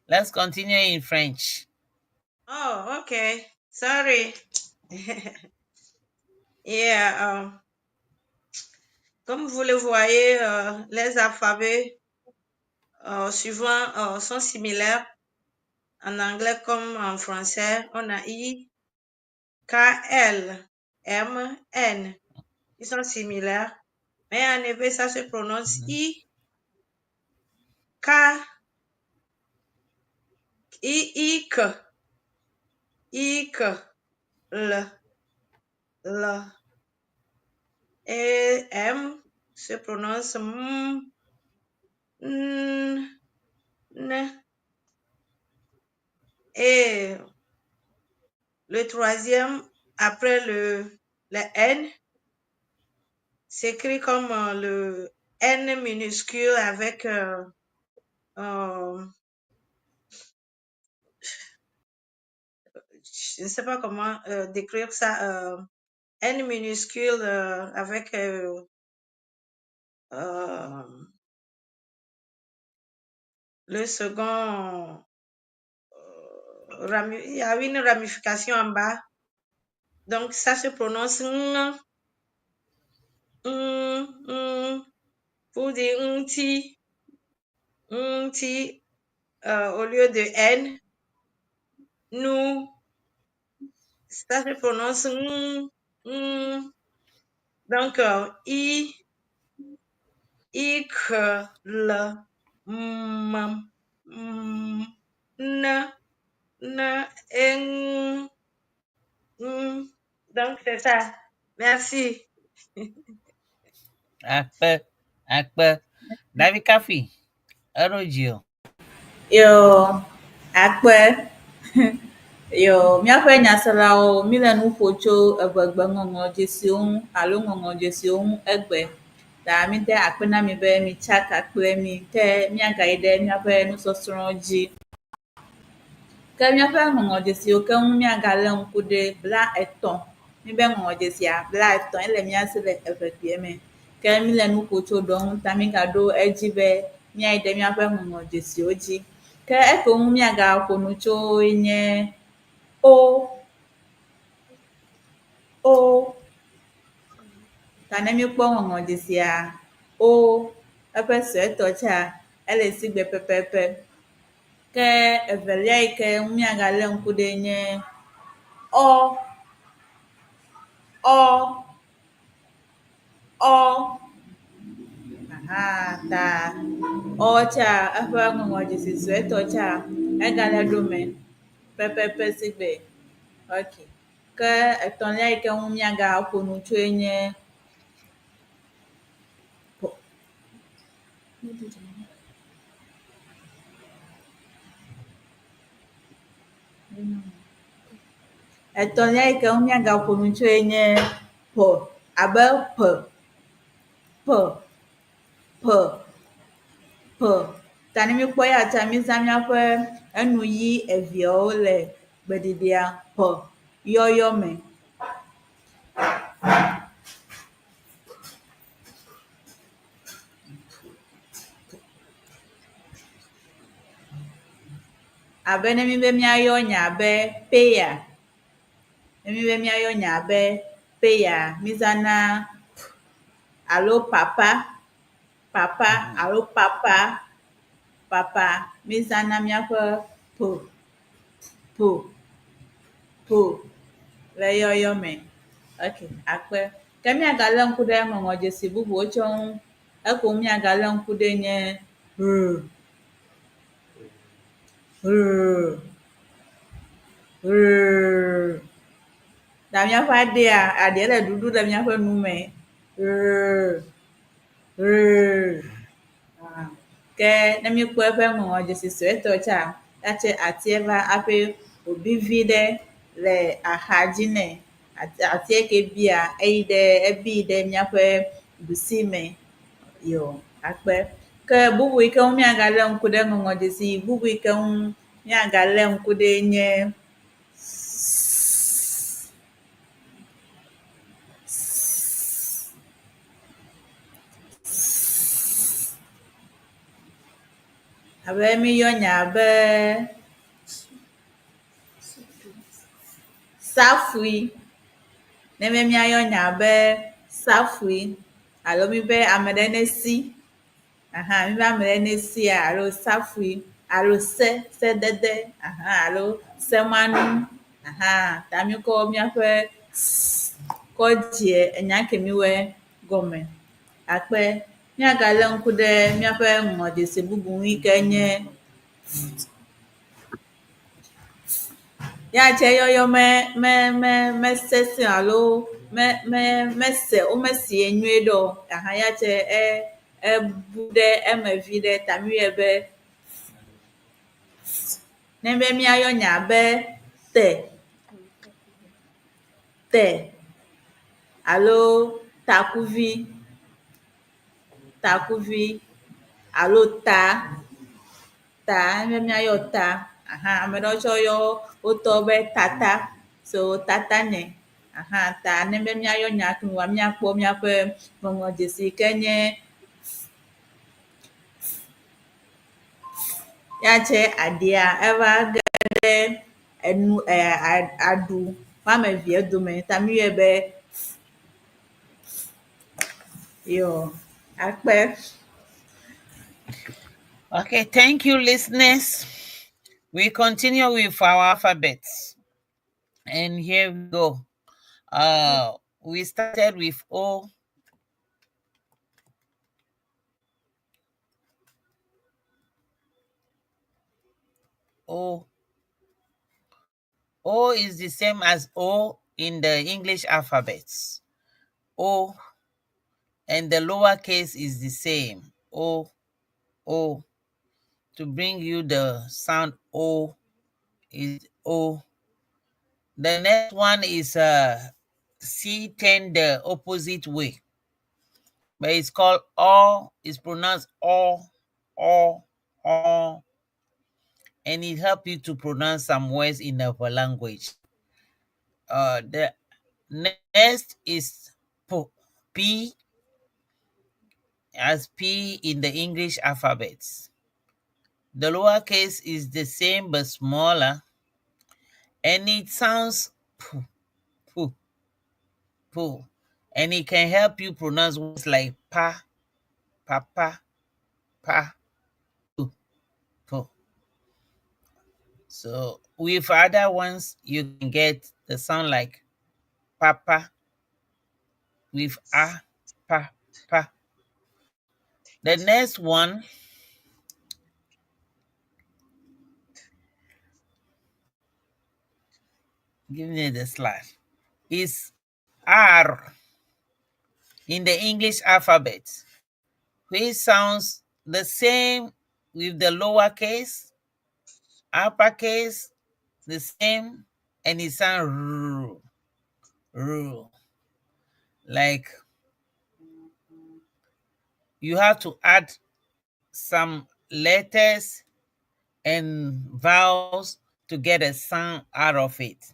Let's continue in French. Oh, okay. Sorry. Yeah, comme vous le voyez, les alphabets suivants sont similaires en anglais comme en français. On a I, K, L, M, N. Ils sont similaires. Mais en effet, ça se prononce I, K, I, K, I, K, L, L. Et M se prononce M, N, N. Et le troisième, après le N, s'écrit comme le N minuscule avec, je ne sais pas comment décrire ça, N minuscule avec le second, il y a une ramification en bas. Donc, ça se prononce N, pour dire Nti, Nti, au lieu de N, nous, ça se prononce donc I, K, L, M, N, N, N. Donc, c'est ça. Merci. Akpe. David Kafi. Arojio. Yo, akpe. Yo, míaƒe nyaselawo mi le nu ƒo tso egbegbe ŋɔŋlɔ dzesiwo ŋu alo ŋɔŋlɔ dzesiwo ŋu egbe. Ta mide akpe na mi be mitsaka kple mi ke míagayi ɖe míaƒe nusɔsrɔ̃ dzi. Ke míaƒe ŋɔŋlɔ dzesiwo ke ŋu míagalé ŋku ɖe bla etɔ̃. Míbe ŋɔŋlɔ dzesia bla etɔ̃ ele mía si le evevie me. Ke mi le nu ƒo tso ɖewo ŋu ta mígaɖo edzi be míayi ɖe míaƒe ŋɔŋlɔ dzesiwo dzi. Ke eke ŋu míagaƒo nu tso nye o. Ta ne míekpɔ ŋɔŋlɔ dzesia o eƒe suetɔ tsea ele sigbe pɛpɛpɛ. Ke evelia yi ke miagalé ŋku ɖe nye ɔ, ɔ, ɔ. Aha, ta ɔ tsea eƒe ŋɔŋɔdzesi suetɔ tsea egale ɖo me pɛpɛpɛ sigbe. Ok. Ke etɔ̃lia yi ke ŋu miagaƒo nu tsoe nye etɔ̃lia yi ke ŋu miagaƒo nu tsoe nye p abe p, p, p, p. Ta ne mikpɔ ya tsea mizã míaƒe enuyi eveawo le gbeɖiɖia p yɔyɔ me. Abe ne mi be míayɔ nya be peya. Ne mi be míayɔ nya be peya, mizãna alo papa, papa alo papa, papa, mizãna míaƒe p, p, p le yɔyɔ me. Ok, akpe. Ke miagalé ŋku ɖe ŋɔŋɔdzesi bubuwo tsɛ ŋu, eko miagalé ŋku ɖe nye r, r, r. Ta míaƒe aɖea, aɖia le ɖuɖu le míaƒe nu me. R, r. Ke ne mikpɔ eƒe ŋɔŋɔdzesi suetɔ tsea, yatsɛ atie va hafi wòbi vi ɖe le axadzi nɛ. Atie ke bia ebi ɖe míaƒe ɖusi me. Yo, akpe. Ke bubu yi ke ŋu miagalé ŋku ɖe ŋɔŋɔdzesi bubu yi ke ŋu miagalé ŋku ɖe nye abe miyɔ nya be safui. Ne be míayɔ nya be safui alo mi be ame ɖe ne si. Aha, mi be ame ɖe ne sia alo safui alo sedede, aha, alo semanu. Aha, ta mikɔ míaƒe kɔ dzie enya ke mi wɔe gɔme. Akpe. Miagalé ŋku ɖe míaƒe ŋɔdzesi bubu ŋu yi ke nye ya tsɛ yɔyɔ mesesẽ alo mese, womesie nyuie ɖe o. Aha, ya tsɛ ebu ɖe eme viɖe ta miyɔe be. Ne be míayɔ nya be te, te alo takuvi, takuvi alo ta, ta, ne be míayɔ ta. Aha, ame ɖewo tsɛ yɔ wotɔ be tata. So tata nɛ. Aha, ta ne be míayɔ nya ke wòa míakpɔ míaƒe ŋɔŋɔdzesi yi ke nye ya tsɛ aɖia eva ge ɖe enu aɖu woame evea dome ta miyɔe be yo, akpe. Okay, thank you, listeners. We continue with our alphabets. And here we go. We started with O. O. O is the same as O in the English alphabets. O. And the lowercase is the same. O. O. To bring you the sound O is O. The next one is C10 the opposite way. But it's called O. It's pronounced O. O. O. And it helps you to pronounce some words in our language. The next is P, as P in the English alphabets. The lowercase is the same but smaller, and it sounds P, P, and it can help you pronounce words like pa, papa, pa, pu, pu. So with other ones, you can get the sound like papa with a, pa, pa. The next one, give me the slide, is R in the English alphabet, which sounds the same with the lowercase, uppercase, the same, and it sounds r. Like you have to add some letters and vowels to get a sound out of it.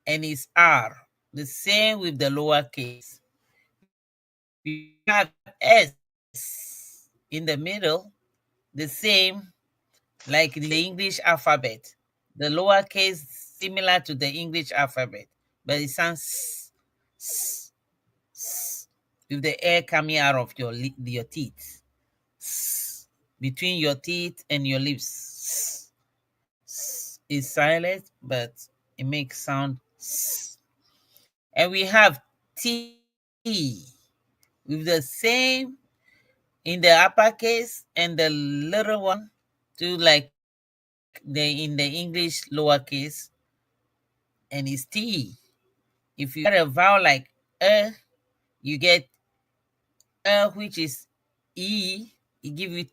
And it's R. The same with the lowercase. We have S in the middle, the same like the English alphabet. The lowercase similar to the English alphabet, but it sounds s, s, with the air coming out of your teeth. S, between your teeth and your lips. S is silent, but it makes sound s. And we have T with the same in the uppercase and the little one to like the in the English lowercase, and it's T. If you get a vowel like you get which is E, it give you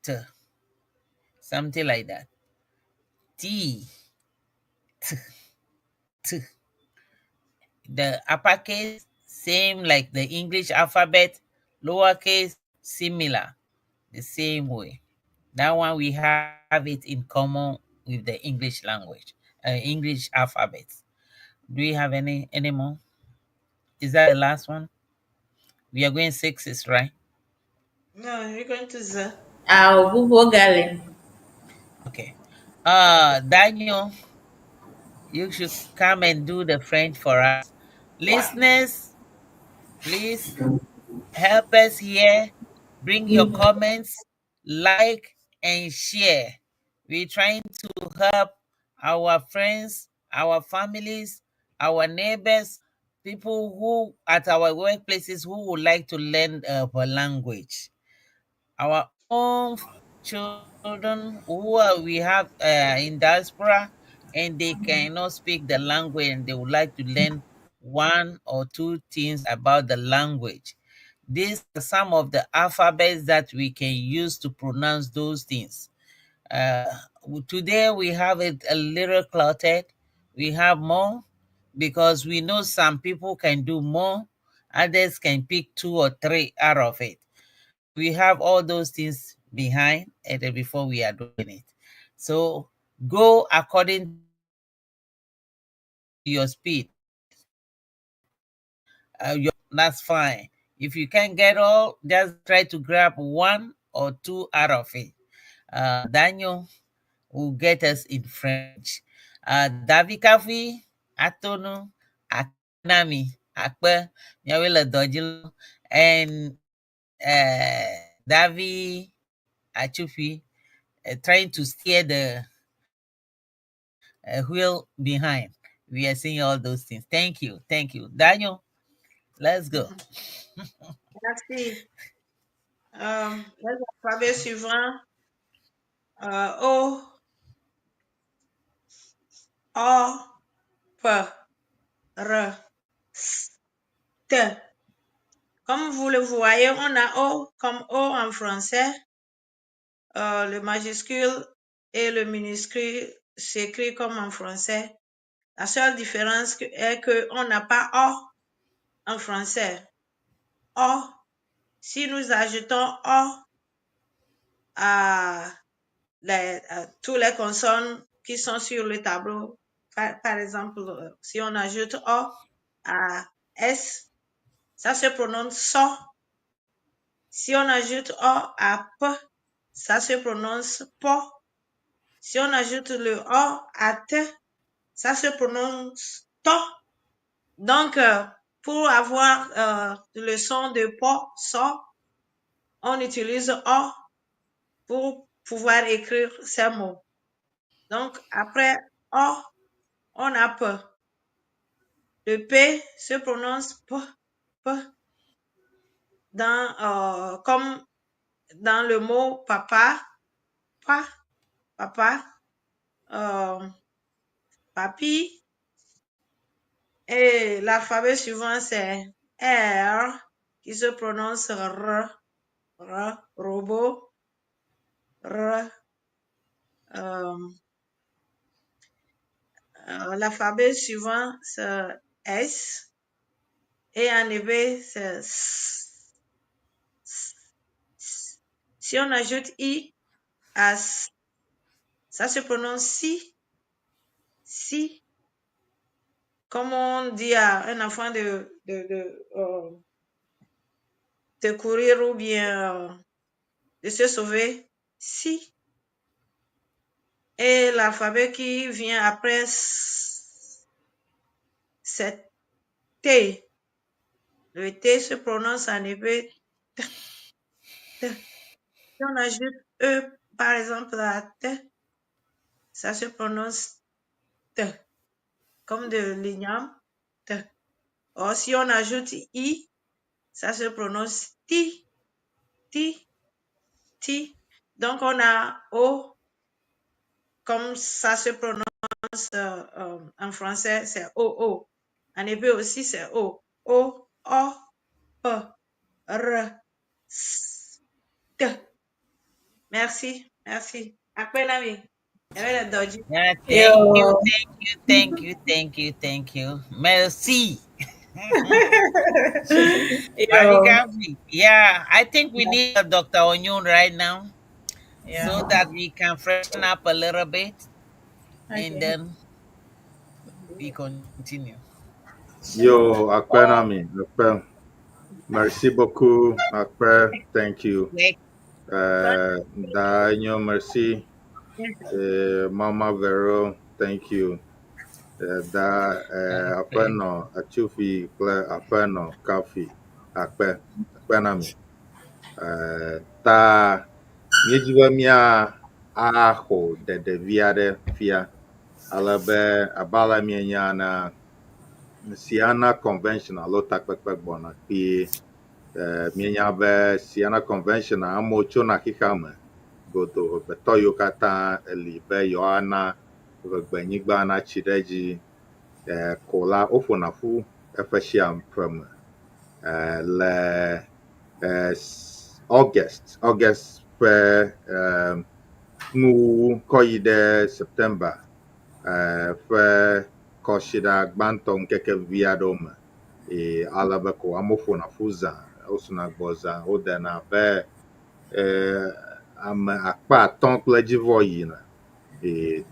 t, something like that. T, t, t. The uppercase same like the English alphabet, lowercase similar, the same way. That one we have it in common with the English language, English alphabet. Do we have any more? Is that the last one? We are going sixes, right? No, you're going to Z. Bubo Galen. Okay. Daniel, you should come and do the French for us. Listeners, please help us here. Bring your comments, like, and share. We're trying to help our friends, our families, our neighbors, people who at our workplaces who would like to learn a language. Our own children we have in diaspora, and they cannot speak the language and they would like to learn one or two things about the language. These are some of the alphabets that we can use to pronounce those things. Uh, Today we have it a little cluttered. We have more because we know some people can do more, others can pick two or three out of it. We have all those things behind and then before we are doing it. So go according to your speed. That's fine. If you can't get all, just try to grab one or two out of it. Daniel will get us in French. Davi Kafi, Atonu, Akanami, Akpe, Nyawela Dojilo, and Davi Achufi trying to steer the wheel behind. We are seeing all those things. Thank you. Thank you. Daniel, let's go. Merci. L'alphabet suivant. O, O, P, R, S, T. Comme vous le voyez, on a O comme O en français. Le majuscule et le minuscule s'écrit comme en français. La seule différence est qu'on n'a pas O en français. O, si nous ajoutons O à tous les consonnes qui sont sur le tableau, par exemple, si on ajoute O à S, ça se prononce SO. Si on ajoute O à P, ça se prononce PO. Si on ajoute le O à T, ça se prononce TO. Donc, pour avoir le son de po, so, on utilise O pour pouvoir écrire ces mots. Donc, après O, on a P. Le P se prononce P, comme dans le mot papa, papa, papi. Et l'alphabet suivant, c'est R, qui se prononce R, robot, R. L'alphabet suivant, c'est S. Et en hébreu, c'est S. Si on ajoute I à S, ça se prononce si. Comme on dit à un enfant de courir ou bien de se sauver, si. Et l'alphabet qui vient après, c'est T. Le T se prononce en hébreu T. Si on ajoute E, par exemple, à T, ça se prononce T, comme de l'igname, T. Or, si on ajoute I, ça se prononce Ti. Donc, on a O, comme ça se prononce en français, c'est O. En hébreu aussi, c'est O. O, P, R, S, T. Merci. Après, Nami. Yeah, thank you. Merci. Yeah, I think we need Dr. Onyun right now, so that we can freshen up a little bit, and then we continue. Yo, Akpe Nami, Akpe. Merci beaucoup, Akpe. Thank you. Daniel, merci. Mama Vero, thank you. Akpe no Achufi, Akpe no Kafi, Akpe Nami. Ta Nijiwa mia aho de viade fia alabe abala mienya na Siena Convention alo takpekpek bona pi mienya be Siena Convention amocho na kikame godo beto yokata eli be yoana begbanyigba na chideji kola ofonafu efeshiam from le August pe nu koide September pe koshida gbanton keke viadome alabeko amofona fuza osuna gboza odena be am akpa ton plejivo yina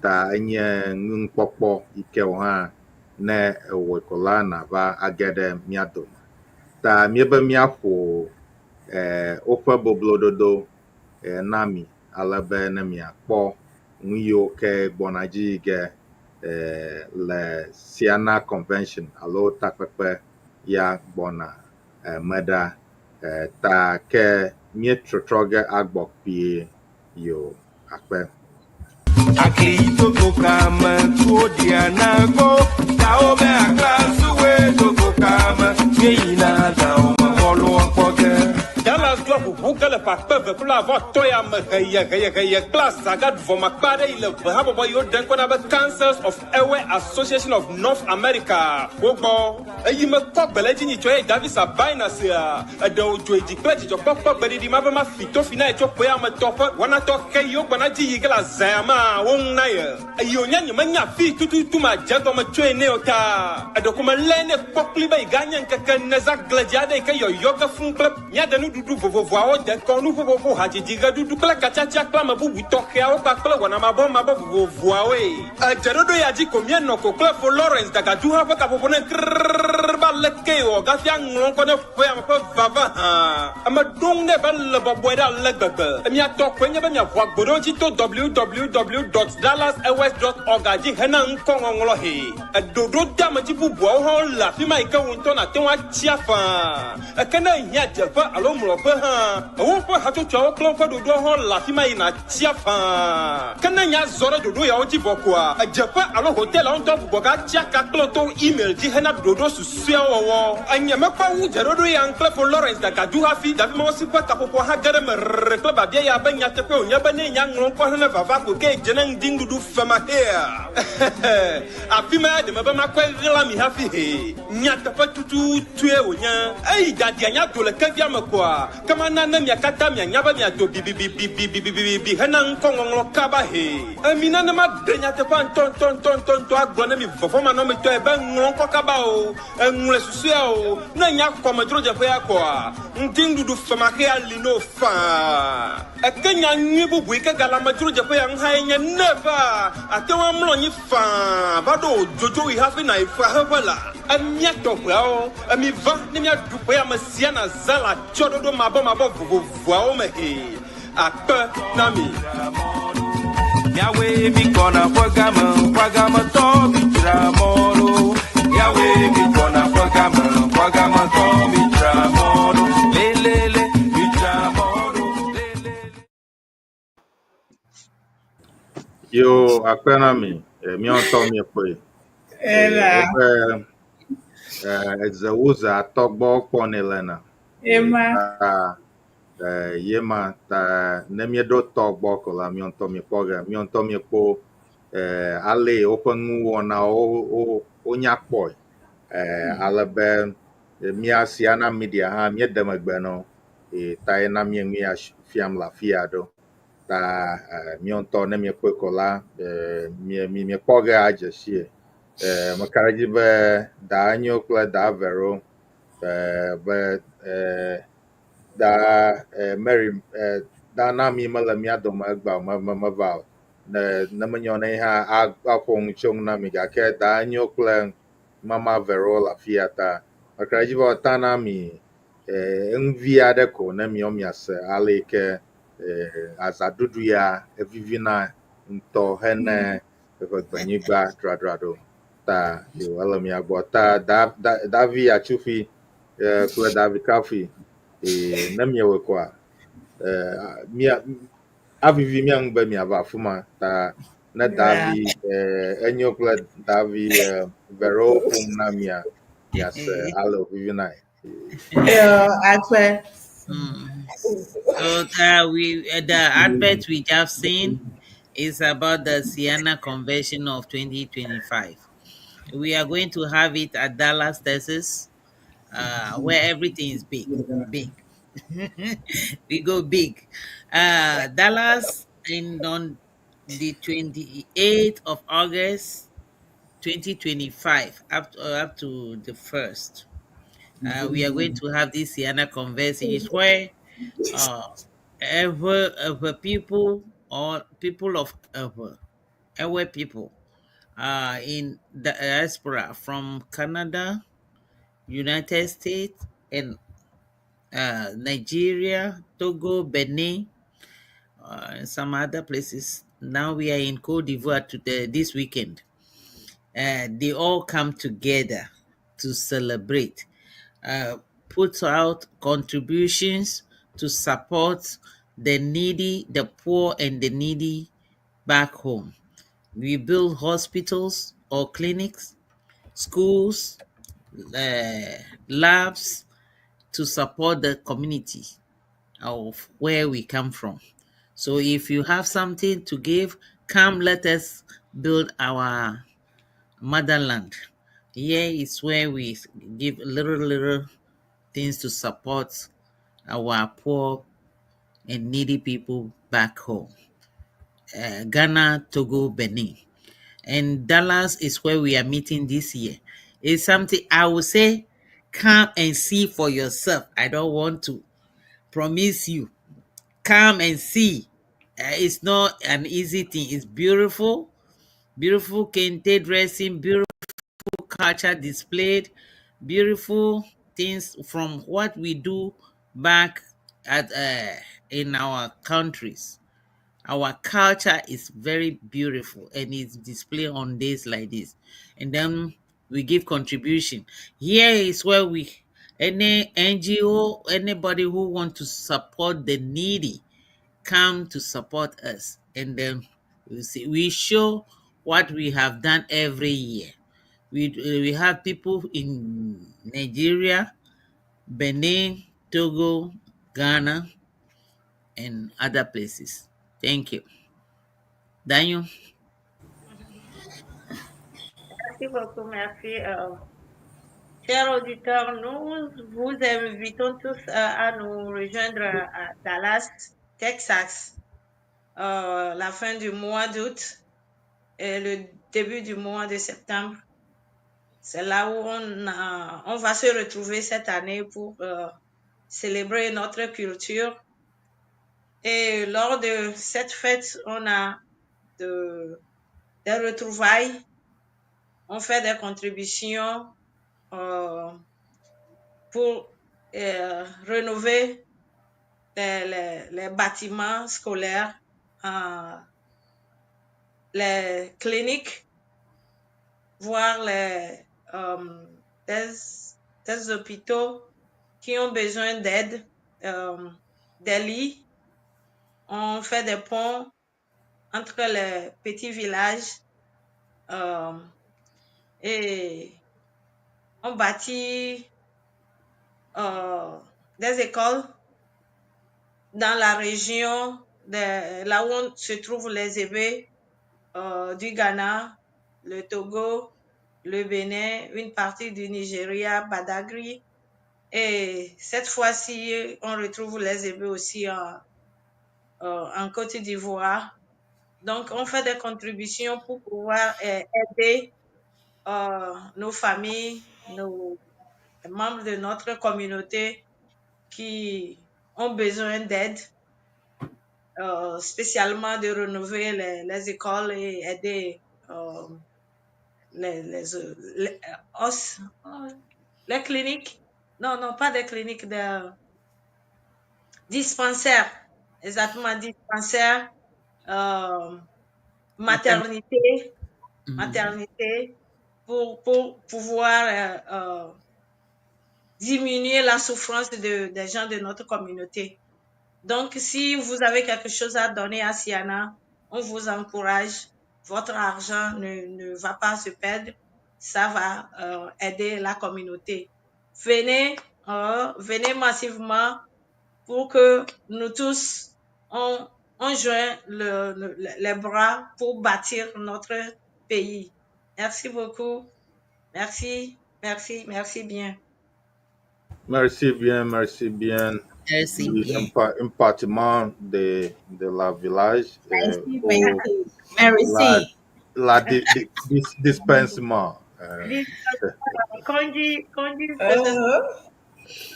ta enye nkpokpo ike ha ne wekola na ba agede miado ta miebe miafo ofe boblododo nami alabe ne miakpo nyo ke bonaji ge le Siena Convention alo takpepe ya bona meda ta ke mietrotroge agbok pie yo akpe Akito kokama tuodiana go taobe akasuwe kokama yeina daoma holo akoge Dallas Club Google Papa pour avoir toya me class sagad for makbade ile habo yo den kona be Cancers of Airway Association of North America gogo eyi me ko beleji ni toya Davis abaina sia de ojoji pleji jo papa bedi di maba ma fito fina e chopo ya me topa wana to ke yo bana ji yigala zama won na ye eyi onya nyama nya fi tutu ma jago me twe ne ota adokuma lene pokli be ganya nkeke neza gladiade ke yo yoga fun club nya de dudu vovo awo de kon nu vovo haji diga dudu kla kachacha kla ma bu witoke awo pa kla wana ma bo vovo awe jerodo ya ji komie no ko kla for Lawrence daga du ha ka vovo ne leke o ga fia ngron ko ne fo ya ko vava ha ama dong ne ban le bobo da le gbegbe mi ato kwenye be mi avo gbodo ti to www.dallasairways.org aji hena nko ngolo he dodo dama ti bubu ho la fi mai ka won na te wa chia fa kana nya jefa alo mro pe ha wo fo ha to cho klon ko dodo ho la fi mai na chia fa kana nya zoro dodo ya o ti bokwa jefa alo hotel on top boga chia ka klon to email ji hena dodo susia wo anya me pa wu jerodo ya nkle for Lawrence da ka du ha fi da mo si pa ka popo ha gere me rekla ba bia ya ba nya te pe onya ba ne nya ngron ko hena vava ko ke jenen dingu du fama here afi ma de me ba ma kwa rila mi ha fi he nya te pa tutu tue onya ai da dia nya do le ka bia me kwa kama na na mi akata mi nya ba mi do bi hena nko ngoro ka ba he amina na ma de nya te pa ton to agbo na mi fofo ma no mi to e ba ngron ko ka ba o enwule susu ya o na nya kwa ma joro je fa ya kwa ndindu du fama he ali no fa ekenya nyi bubu ike gala ma joro je fa ya nha nya never atewa mlo nyi fa ba do jojo we have na ifa hawala amia to o ami va ni mi adu pa ya masia na zala chododo mabo vuvu o me he akpa na mi Yawe mi kona kwagama to mitra moro. Yawe mi kona kwagama to mitra moro. Lelele mitra moro. Yo, akpenami, mi on to mi pe. Ela. Exeuza atogbo kpone lena. Ema. Yema ta ne mi do togbo ko la mi on to mi poga, mi on to mi po ale open mu na o nya po. Alabe mi asiana media ha mi demagbe no. Ta na mi fiam la fiado. Ta mi on to ne mi po ko la mi poga ajesie. Makaraji be da anyo kla da vero be da Mary da na mi mala mi ado ma gba ma va na manyo na ha afong chong na mi ga ke da anyo kla mama vero la fiata Makaraji ba ta na mi envia de ko na mi omiase ale ke azadudu ya evivina nto hene evagbanyiba dradrado ta yo ala mi agbota Davi achufi kula Davi kafi na mi we kwa mi avivi mi angba mi ava fuma ta na Davi enyo kula Davi vero na mi yes alo vivi na Akpe. So the advert we just seen is about the Siena Convention of 2025. We are going to have it at Dallas, Texas, where everything is big, big. We go big. Dallas on the 28th of August, 2025, up to the 1st. We are going to have this Siena Convention. It's where ever people or people of ever people in the diaspora from Canada, United States, and Nigeria, Togo, Benin, and some other places. Now we are in Cote d'Ivoire this weekend. They all come together to celebrate, put out contributions to support the needy, the poor, and the needy back home. We build hospitals or clinics, schools, labs to support the community of where we come from. So if you have something to give, come let us build our motherland. Here is where we give little things to support our poor and needy people back home. Ghana, Togo, Benin. And Dallas is where we are meeting this year. It's something I would say, come and see for yourself. I don't want to promise you. Come and see. It's not an easy thing. It's beautiful, beautiful kente dressing, beautiful culture displayed, beautiful things from what we do back at in our countries. Our culture is very beautiful and it's displayed on days like this. And then we give contribution. Here is where we any NGO, anybody who want to support the needy, come to support us. And then we show what we have done every year. We have people in Nigeria, Benin, Togo, Ghana, and other places. Thank you. Daniel. Merci beaucoup, merci. Chers auditeurs, nous vous invitons tous à nous rejoindre à Dallas, Texas, la fin du mois d'août et le début du mois de septembre. C'est là où on va se retrouver cette année pour célébrer notre culture. Et lors de cette fête, on a des retrouvailles, on fait des contributions pour rénover les bâtiments scolaires, les cliniques, voir des hôpitaux qui ont besoin d'aide, des lits. On fait des ponts entre les petits villages et on bâtit des écoles dans la région là où se trouvent les Ébés du Ghana, le Togo, le Bénin, une partie du Nigeria, Badagry. Et cette fois-ci, on retrouve les Ébés aussi en Côte d'Ivoire. Donc, on fait des contributions pour pouvoir aider nos familles, nos membres de notre communauté qui ont besoin d'aide, spécialement de rénover les écoles et aider les cliniques. Non, pas des cliniques, des dispensaires. Exactement, dispensaires, maternité, pour pouvoir diminuer la souffrance des gens de notre communauté. Donc, si vous avez quelque chose à donner à Siana, on vous encourage. Votre argent ne va pas se perdre. Ça va aider la communauté. Venez massivement pour que nous tous, on joigne les bras pour bâtir notre pays. Merci beaucoup. Merci bien. Merci bien, merci bien. Merci Oui, bien. un bâtiment de la village Merci. dispensement. Conduit,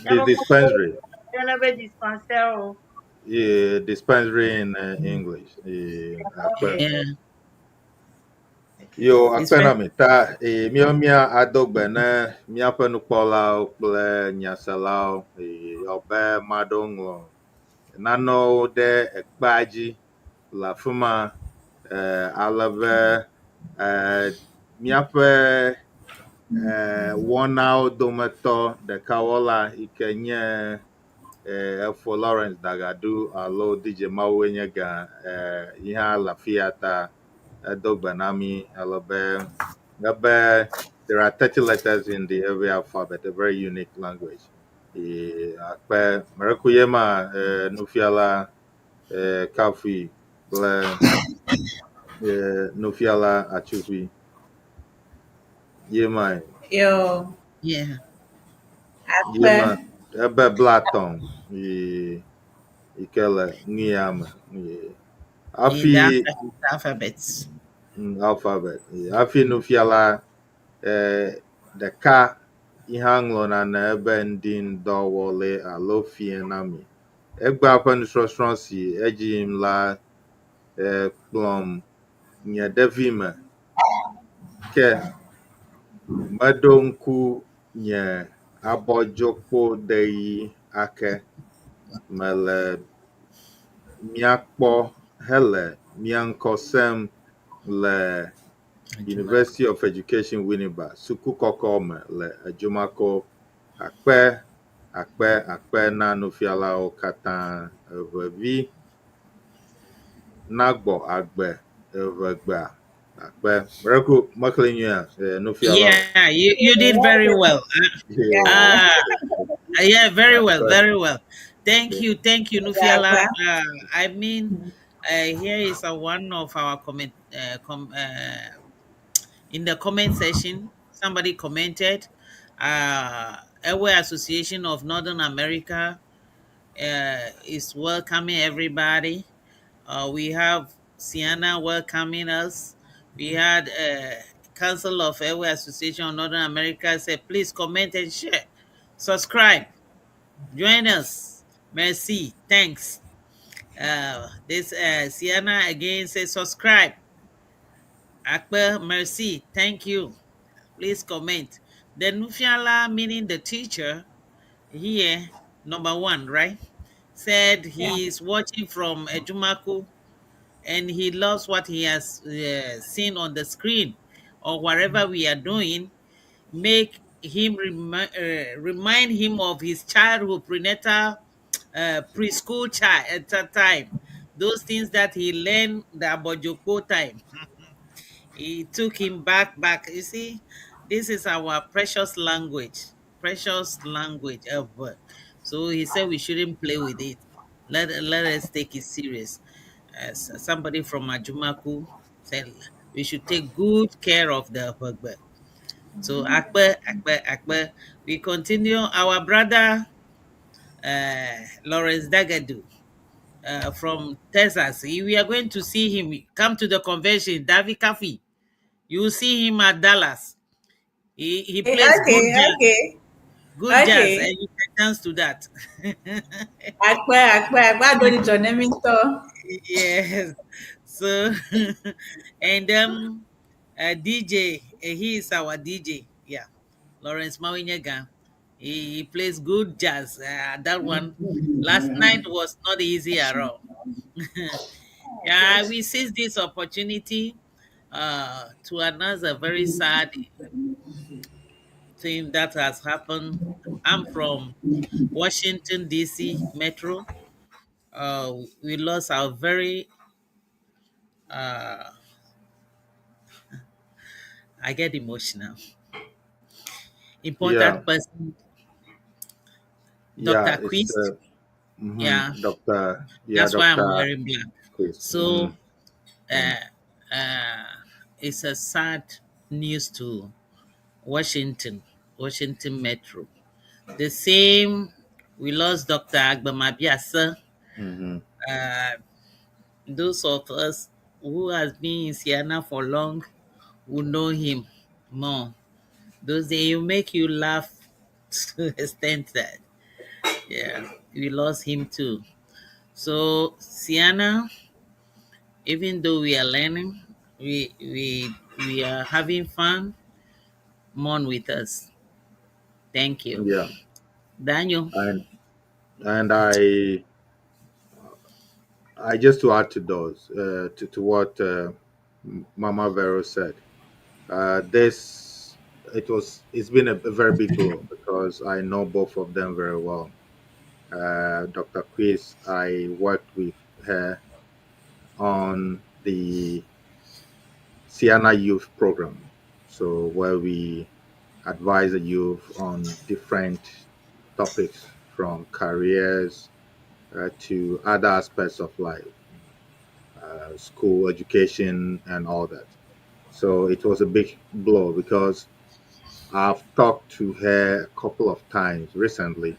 The dispensary. il y en avait dispensaire. Yeah, dispensary in English. Yeah. Yo, It's akpena very- mi ta mia adogbe ne miaƒe nukpɔlawo kple nyaselawo ɔbe maɖo nanewo ɖe ekpea dzi le afi ma alebe míaƒe wɔnawo dometɔ ɖeka wɔla yi ke nye efo Lawrence Dagadu alo DJ Mawoe nye gã yi hã le afi ya ta edo gbe na mi alebe there are 30 letters in the Ewe alphabet, a very unique language. Akpe mereku ma nufiala Kafi kple nufiala Achufi. Yema. Yo. Yeah. Yema. Ebe Blaton. Ikele Niyama. Afi Alphabets. Alphabet. Afi nufiala ɖeka ihe aŋlɔna ne ebe ŋdi ŋdɔwɔle alo fie na mi. Egbea ƒe nusɔsrɔ̃ si edzi yim la kplɔm nye ɖevi me ke meɖo ŋku nye abɔdzokpo ɖe yi ake mele miakpɔ hele mia ŋkɔ sem le University of Education Winneba sukukɔkɔ me le Edzomako. Akpe na nufialawo katã. Evevi nagbɔ agbe evegbea. Akpe. Reku makle nyuia nufialawo. Yeah, you did very well. Yeah. Yeah, very well, Akpe. very well. Thank Yeah. you, Nufiala. I mean, here is one of our comment in the comment section. Somebody commented, Airway Association of Northern America is welcoming everybody. We have Sienna welcoming us. We had Council of Airway Association of Northern America said, please comment and share. Subscribe. Join us. Merci. Thanks. This Sienna again says subscribe. Akbar, merci. Thank you. Please comment. The Nufiala, meaning the teacher, here, number one, right? Said he is watching from Ejumaku and he loves what he has seen on the screen or whatever we are doing. Make him remind him of his childhood prenatal preschool child at that time, those things that he learned the abojoko time. He took him back. You see, this is our precious language ever. So he said we shouldn't play with it. Let us take it serious. As somebody from Ajumaku said, we should take good care of the Hogbe. So Akbar, we continue. Our brother Lawrence Dagadu from Texas. We are going to see him come to the convention. David Kafi, you will see him at Dallas. He plays Okay, okay, good jazz, and okay. you can dance to that. Akpa, do the John Yes. So, and DJ, he is our DJ. Yeah, Lawrence Mawinyega. He plays good jazz. That one last night was not easy at all. Yeah, we seize this opportunity to announce a very sad thing that has happened. I'm from Washington D.C. Metro. We lost our very uh, I get emotional. Yeah. Important person, Yeah. Dr. It's Quist. Yeah, Dr. Yeah, that's why I'm Dr. wearing black. Chris. So uh, uh, it's a sad news to Washington Metro. The same, we lost Dr. Agbamabiasa. Mm-hmm. Uh, those of us who has been in Siena for long will know him more. Those days will make you laugh to the extent that, yeah, we lost him too. So Siena, even though we are learning, we are having fun. Mourn with us. Thank you, Yeah. Daniel. And I just to add to those to what Mama Vero said. This it's been a very big blow because I know both of them very well. Dr. Chris, I worked with her on the Siena Youth Program, so where we advise the youth on different topics from careers to other aspects of life, school education, and all that. So it was a big blow because I've talked to her a couple of times recently.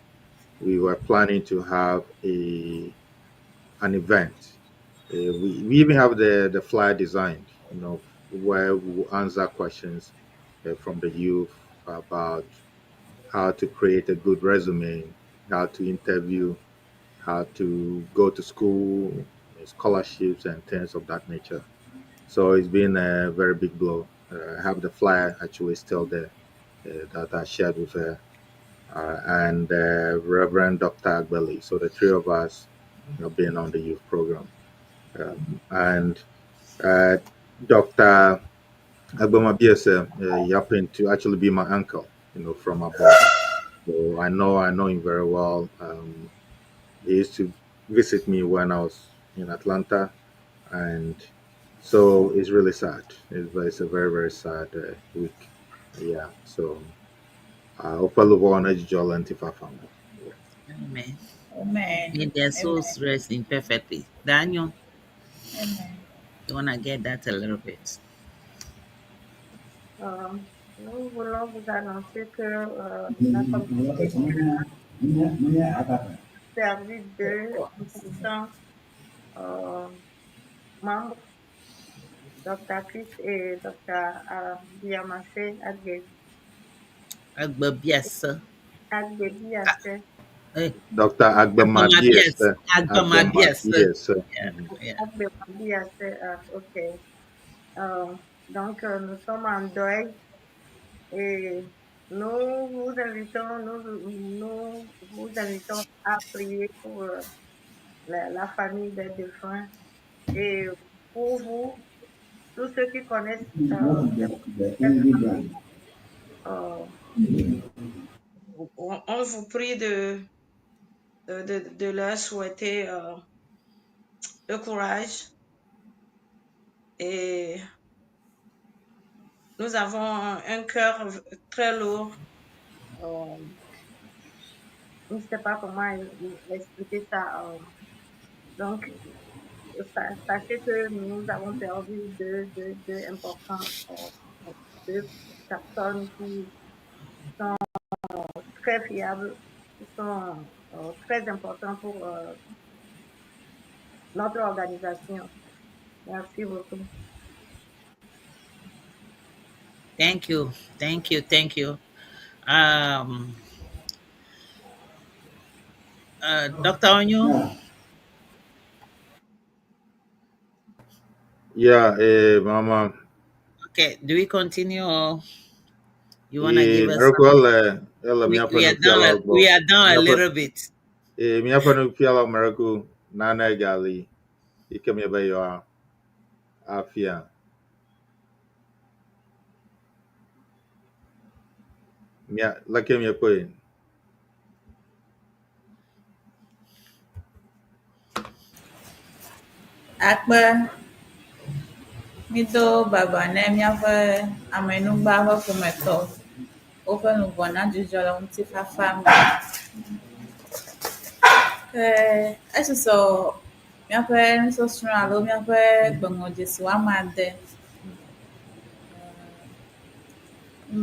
We were planning to have an event. We even have the flyer designed, where we will answer questions from the youth about how to create a good resume, how to interview, how to go to school, scholarships, and things of that nature. So it's been a very big blow. I have the flyer actually still there. that I shared with her, and Reverend Dr. Agbeli. So the three of us have been on the youth program. And Dr. Agbama Biese, he happened to actually be my uncle, from abroad. So I know him very well. He used to visit me when I was in Atlanta, and so it's really sad. It's a very, very sad week. Yeah. So hopefully on Ejijol and Tifa family. Yeah. Amen. Amen. May their Amen. souls rest in perfect peace. Daniel, Amen. you want to get that a little bit? Nous voulons vous annoncer que la communauté a perdu deux importants membres, Dr. Chris et Dr. Biamache Agbabiasa. Agbebiase. Eh, Dr. Agbama Agbomabias. Biese. Agbama Agbomabias. Biese. Yeah, Mhm. yeah. Agbebiase, ok. Donc, nous sommes en deuil et nous vous invitons à prier pour la famille des défunts et pour vous, tous ceux qui connaissent euh, on vous prie de leur souhaiter le courage et nous avons un cœur très lourd. Je ne sais pas comment expliquer ça. Donc, sachez que nous avons perdu deux importants, deux personnes qui sont très fiables, qui sont très importants pour notre organisation. Merci beaucoup. Thank you. Thank you. Thank you. Um, Dr. Onyo? Yeah, Mama. Okay, do we continue or you want to give us Miracle, some? mi We, apa we, no are piala down, bo. we are down Mi a apa, little bit. mi apa no piala miracle, nana gali. Ike mi ba yo afia. Lake mi apa in. Akpe mido baba ne míaƒe amenugba ƒe ƒometɔ woƒe luʋɔ na dzudzɔ le ŋutifafa me. Ke esusɔ míaƒe nusɔsrɔ̃ alo míaƒe gbeŋɔdzesi woame ade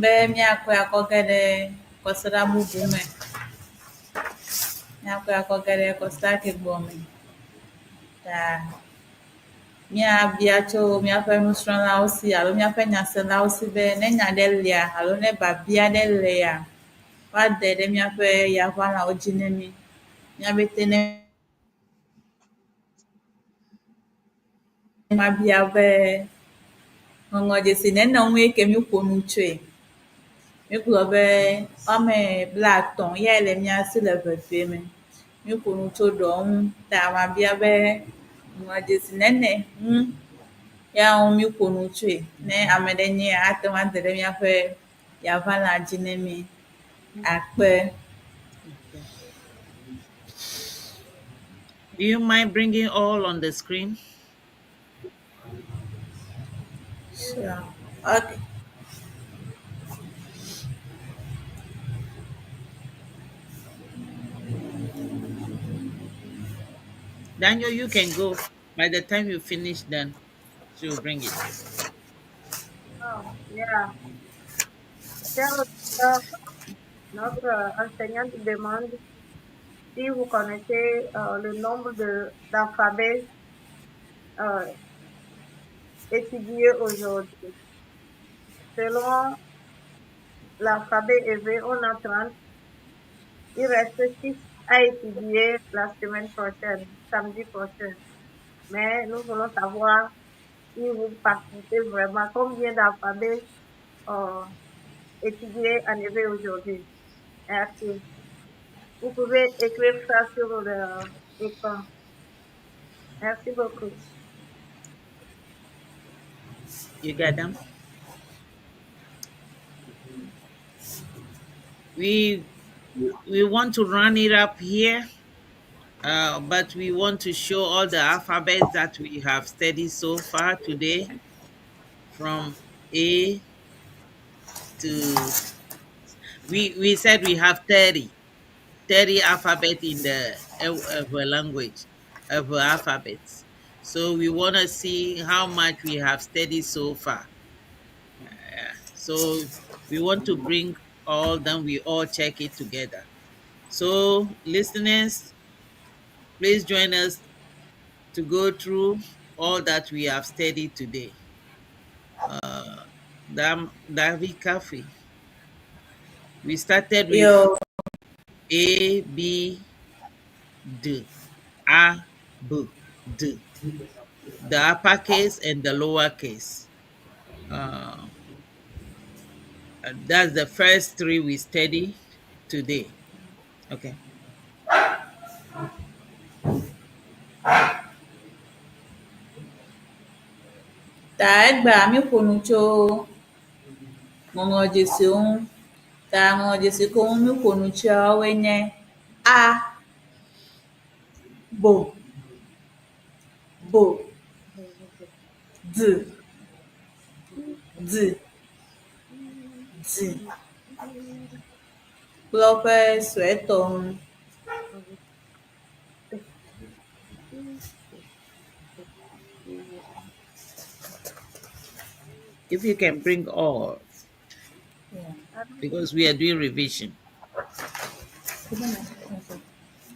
be míakɔe akɔ ge ɖe kɔsiɖa bubu me. Míakɔe akɔ ge ɖe kɔsiɖa kegbo me. Ta míabia tso míaƒe nusrɔ̃lawo si alo míaƒe nyaselawo si be ne nya ɖe lia alo ne babia ɖe lia, woade ɖe míaƒe yaʋalawo dzi ne mí. Míabete ne mabia be ŋɔŋɔdzesi nene ŋue ke míƒo nu tsoe. Mígblɔ be woame blaetɔ̃ yae le mía si le vevie me. Míƒo nu tso ɖewo ŋu ta mabia be ŋɔdzesi nene ŋu ya ŋu míƒo nu tsoe. Ne ame ɖe nye ate ŋu ade ɖe míaƒe yaʋala dzi ne mí. Akpe. Do you mind bringing all on the screen? Sure. Okay. Daniel, you can go. By the time you finish, then she'll bring it. Oh, yeah. Cher auditeur, notre enseignante demande si vous connaissez le nombre d'alphabets étudiés aujourd'hui. Selon l'alphabet élevé, on a 30. Il reste 6 à étudier la semaine prochaine, samedi prochain. Mais nous voulons savoir si vous participez vraiment, combien d'alphabets étudier en éveil aujourd'hui. Merci. Vous pouvez écrire ça sur l'écran. Merci beaucoup. You get them? We want to run it up here, but we want to show all the alphabets that we have studied so far today, from A to we said we have 30 alphabet in the Ewe language, Ewe alphabets. So we want to see how much we have studied so far. So we want to bring all them, we all check it together. So listeners, please join us to go through all that we have studied today. Davi Kafi. We started with Yo, A, B, D, A, B, D. The uppercase and the lowercase. That's the first three we studied today. Okay. ta egba mi kwunu tso ŋɔŋlɔ dzesiwo ŋu. Ta ŋɔŋlɔ dzesi ke ŋu mi ƒo nu tsoa woe nye a, bo, d, kple woƒe suetɔ ŋu. If you can bring all, because we are doing revision.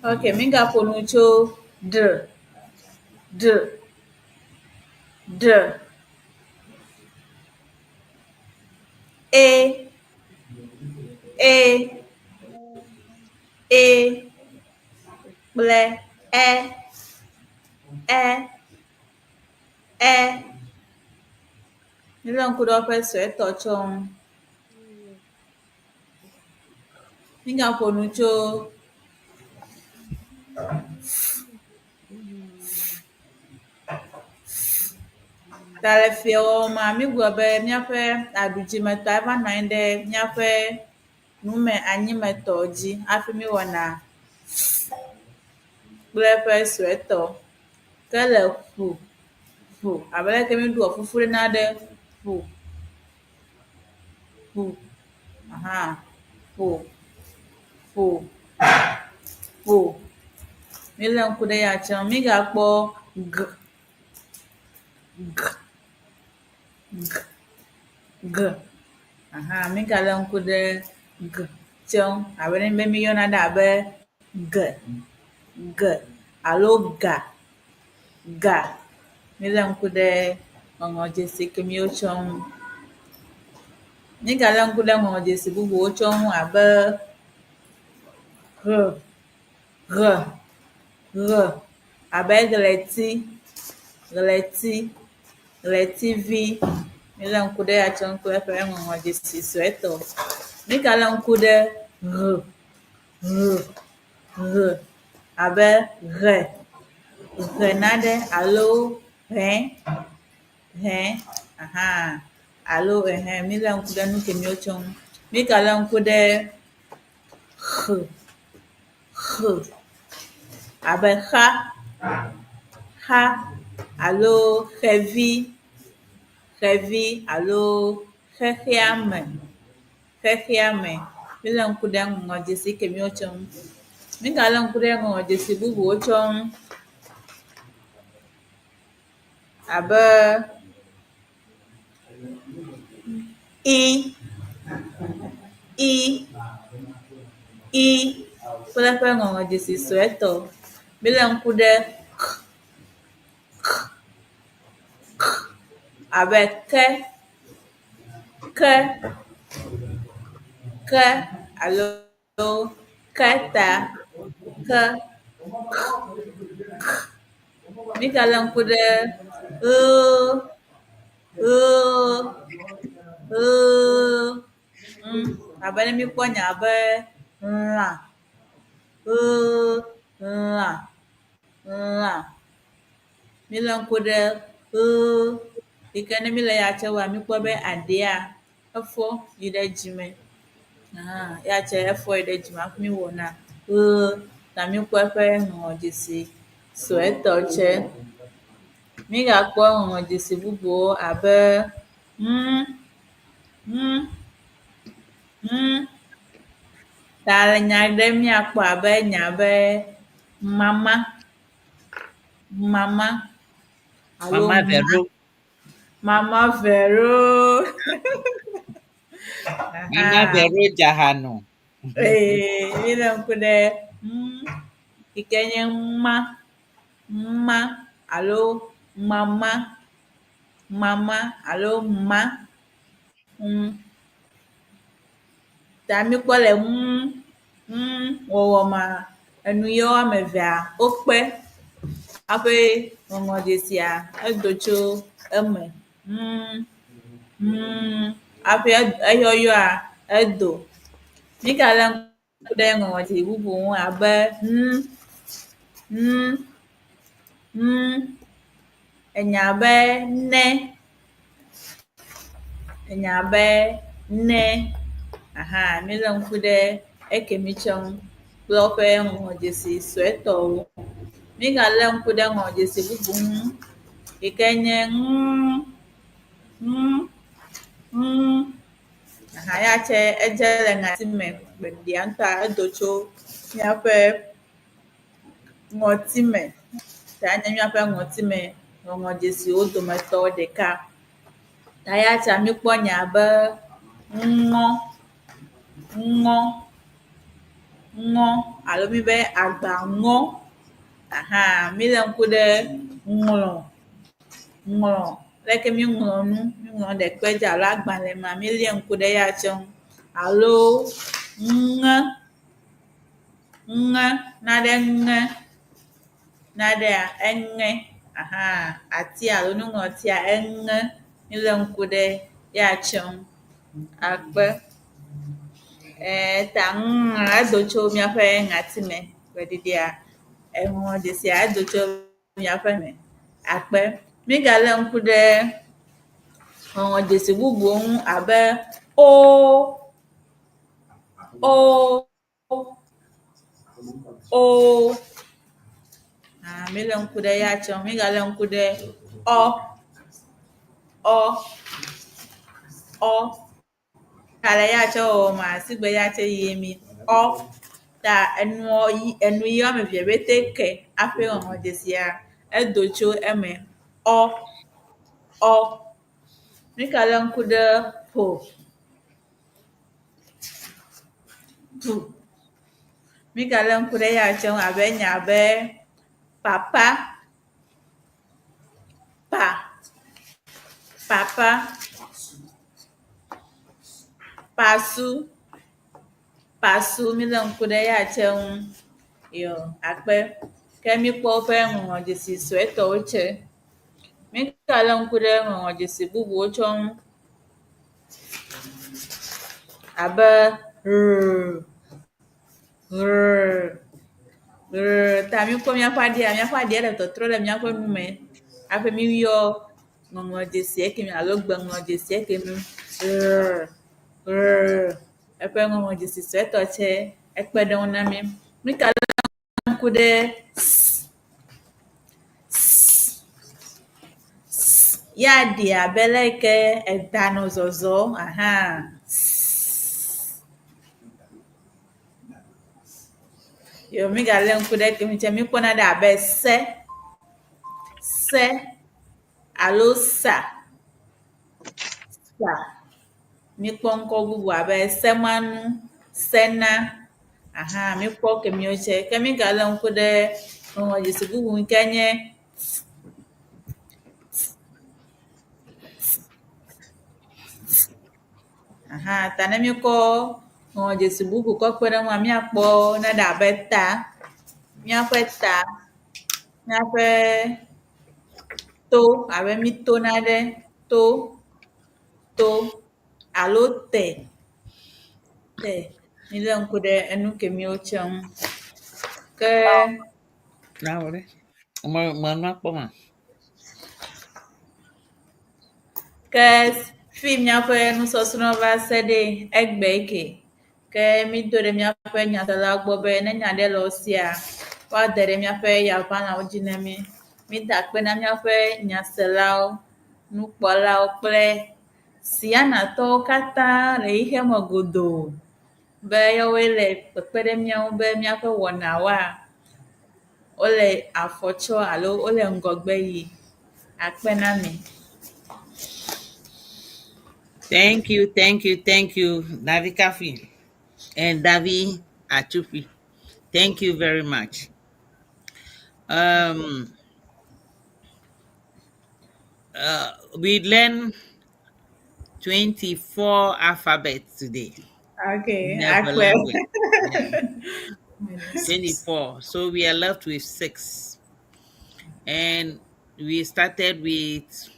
Ok, mi ga ƒo nu tso d, e, kple e. Mi lé ŋku ɖe woƒe suetɔ tsɔ ŋu. Mi ga ƒo nu tso ta le fiewɔwɔ mea, mi gblɔ be míaƒe aɖudzimetɔ eva nɔ anyi ɖe míaƒe nume anyimetɔ dzi hafi mi wɔna kple eƒe suetɔ. Ke le ƒu, abe leke mi ɖoa fufu ɖe na ɖe ƒu, mi lé ŋku ɖe ya tsɔ. Mi gakpɔ g, mi galé ŋku ɖe g tsɔ abe ne be mi yɔna ɖe abe g alo ga. Mi lé ŋku ɖe ŋɔŋlɔ dzesi ke miwo tsɔ ŋu. Mi galé ŋku ɖe ŋɔŋlɔ dzesi bubuwo tsɔ ŋu abe ɣ, abe ɣletivi. Mi lé ŋku ɖe ya tsɔ ŋu kple eƒe ŋɔŋlɔ dzesi suetɔ. Mi galé ŋku ɖe ɣ, abe ɣe naɖe alo hɛ, alo mi lé ŋku ɖe nu ke miwo tsɔ ŋu. Mi galé ŋku ɖe x, abe xa alo xevi alo xexeame. Mi lé ŋku ɖe ŋɔŋlɔ dzesi ke miwo tsɔ ŋu. Mi galé ŋku ɖe ŋɔŋlɔ dzesi bubuwo tsɔ ŋu abe i kple eƒe ŋɔŋlɔ dzesi suetɔ. Mi lé ŋku ɖe k, abe ke alo keta, mi galé ŋku ɖe abe ne mikpɔ nya abe lã, lã, lã. Mile ŋku ɖe yi ke ne mile ya tse wɔa mikpɔ be aɖea efɔ yi ɖe dzime. Ya tse efɔ yi ɖe dzime hafi mi wɔna ta mikpɔ eƒe ŋɔdzesi suetɔ tse. Migakpɔ ŋɔdzesi bubuwo abe ta le nya ɖe miakpɔ abe nya be mama, mama alo Mama Vero. Mama Vero. Mama Vero Jahano. Mile ŋku ɖe yi ke nye ma alo mama, mama alo ma. Ta mikpɔ le wɔwɔ ma enu ye woame evea wokpe hafi ŋɔdzesia edo tso eme. Hafi eyɔyɔa edo. Migale ŋku ɖe ŋɔdzesi bubu ŋu abe enya be ne, enya be ne. Mile ŋku ɖe ekemi tsɛ ŋu kple woƒe ŋɔdzesi suetɔwo. Migale ŋku ɖe ŋɔdzesi bubu ŋu yi ke nye ya tse edze le ŋatime gbeɖia ŋutɔa edo tso miaƒe ŋɔtime. Ta nye miaƒe ŋɔtime ŋɔdzesiwo dometɔ ɖeka. Ta ya tse mikpɔ nya be ŋɔ alo mi be agbaŋɔ. Mile ŋku ɖe ŋlɔ leke mi ŋlɔ nu, mi ŋlɔ ɖekpe dzi alo agbalẽ ma mi lia ŋku ɖe ya tse ŋu. Alo ŋe, naɖe ŋe, naɖea eŋe. Ati alo nuŋlɔtia eŋe. Mile ŋku ɖe ya tse ŋu. Akpe. Ta edo tso miaƒe ŋatime gbeɖiɖia ŋɔdzesia edo tso miaƒe me. Akpe. Migale ŋku ɖe ŋɔdzesi bubuwo ŋu abe mile ŋku ɖe ya tse ŋu. Migale ŋku ɖe ta le ya tse wɔwɔ ma sigbe ya tse yi mi ta enu yi woame evea pete ke hafi ŋɔdzesia edo tso eme. Migale ŋku ɖe ƒo. Migale ŋku ɖe ya tse ŋu abe nya be papa, papa, pasu, mile ŋku ɖe ya tse ŋu. Yo, akpe. Ke mikpɔ woƒe ŋɔdzesi suetɔwo tse. Migale ŋku ɖe ŋɔdzesi bubuwo tsɛ ŋu abe ta mikpɔ miaƒe aɖia le tɔtrɔ le miaƒe nu me hafi mi yɔ ŋɔdzesi ekemi alo gbeŋɔdzesi ekemi. Eƒe ŋɔdzesi suetɔ tse ekpe ɖe ŋu na mi. Migale ŋku ɖe ya ɖi abe leke eda nɔ zɔzɔ. Yo, migale ŋku ɖe ekemi tse mikpɔna ɖe abe se alo sa. Mikpɔ ŋkɔ bubu abe semanu, sena. Mikpɔ kemiwo tse. Ke migale ŋku ɖe ŋɔdzesi bubu yi ke nye ta ne mikɔ ŋɔdzesi bubu kɔ kpe ɖe ŋua miakpɔ ne ɖe abe ta. Miaƒe ta, miaƒe to abe mi to naɖe to alo te. Ni lang ko de anu ke mi ochang ke Now, what? Mana poma? ke film nya pe nu so suno va sede egbe ke ke mi do de mi pe nya tala gbo be ne nya de lo sia wa de mi pe ya pa na ojine mi da pe na mi pe nya selao nu kpọlao kple sianatɔwo katã le ihe me godoo be yawoe le kpekpe ɖe míawo be míaƒe wɔnawoa wole afɔ tsɔ alo wole ŋgɔgbe yi. Akpe na mi. Thank you, Davi Kafi and Davi Achupi. Thank you very much. We learned 24 alphabets today in Okay, our akpe. language. Yeah, 24. So we are left with 6. And we started with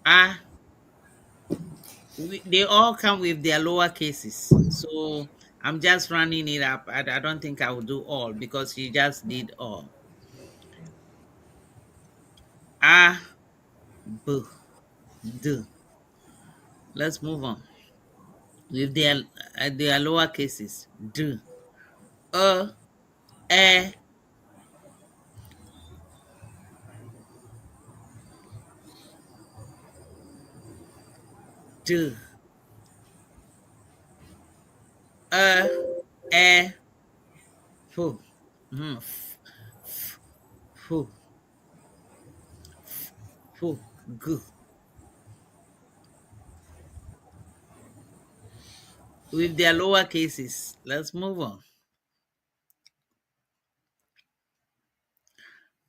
A. They all come with their lower cases. So I'm just running it up. I don't think I will do all because she just did all. A, B, D. Let's move on. With their lower cases. D, E, D, E, F. F, F, F, G. With their lower cases. Let's move on.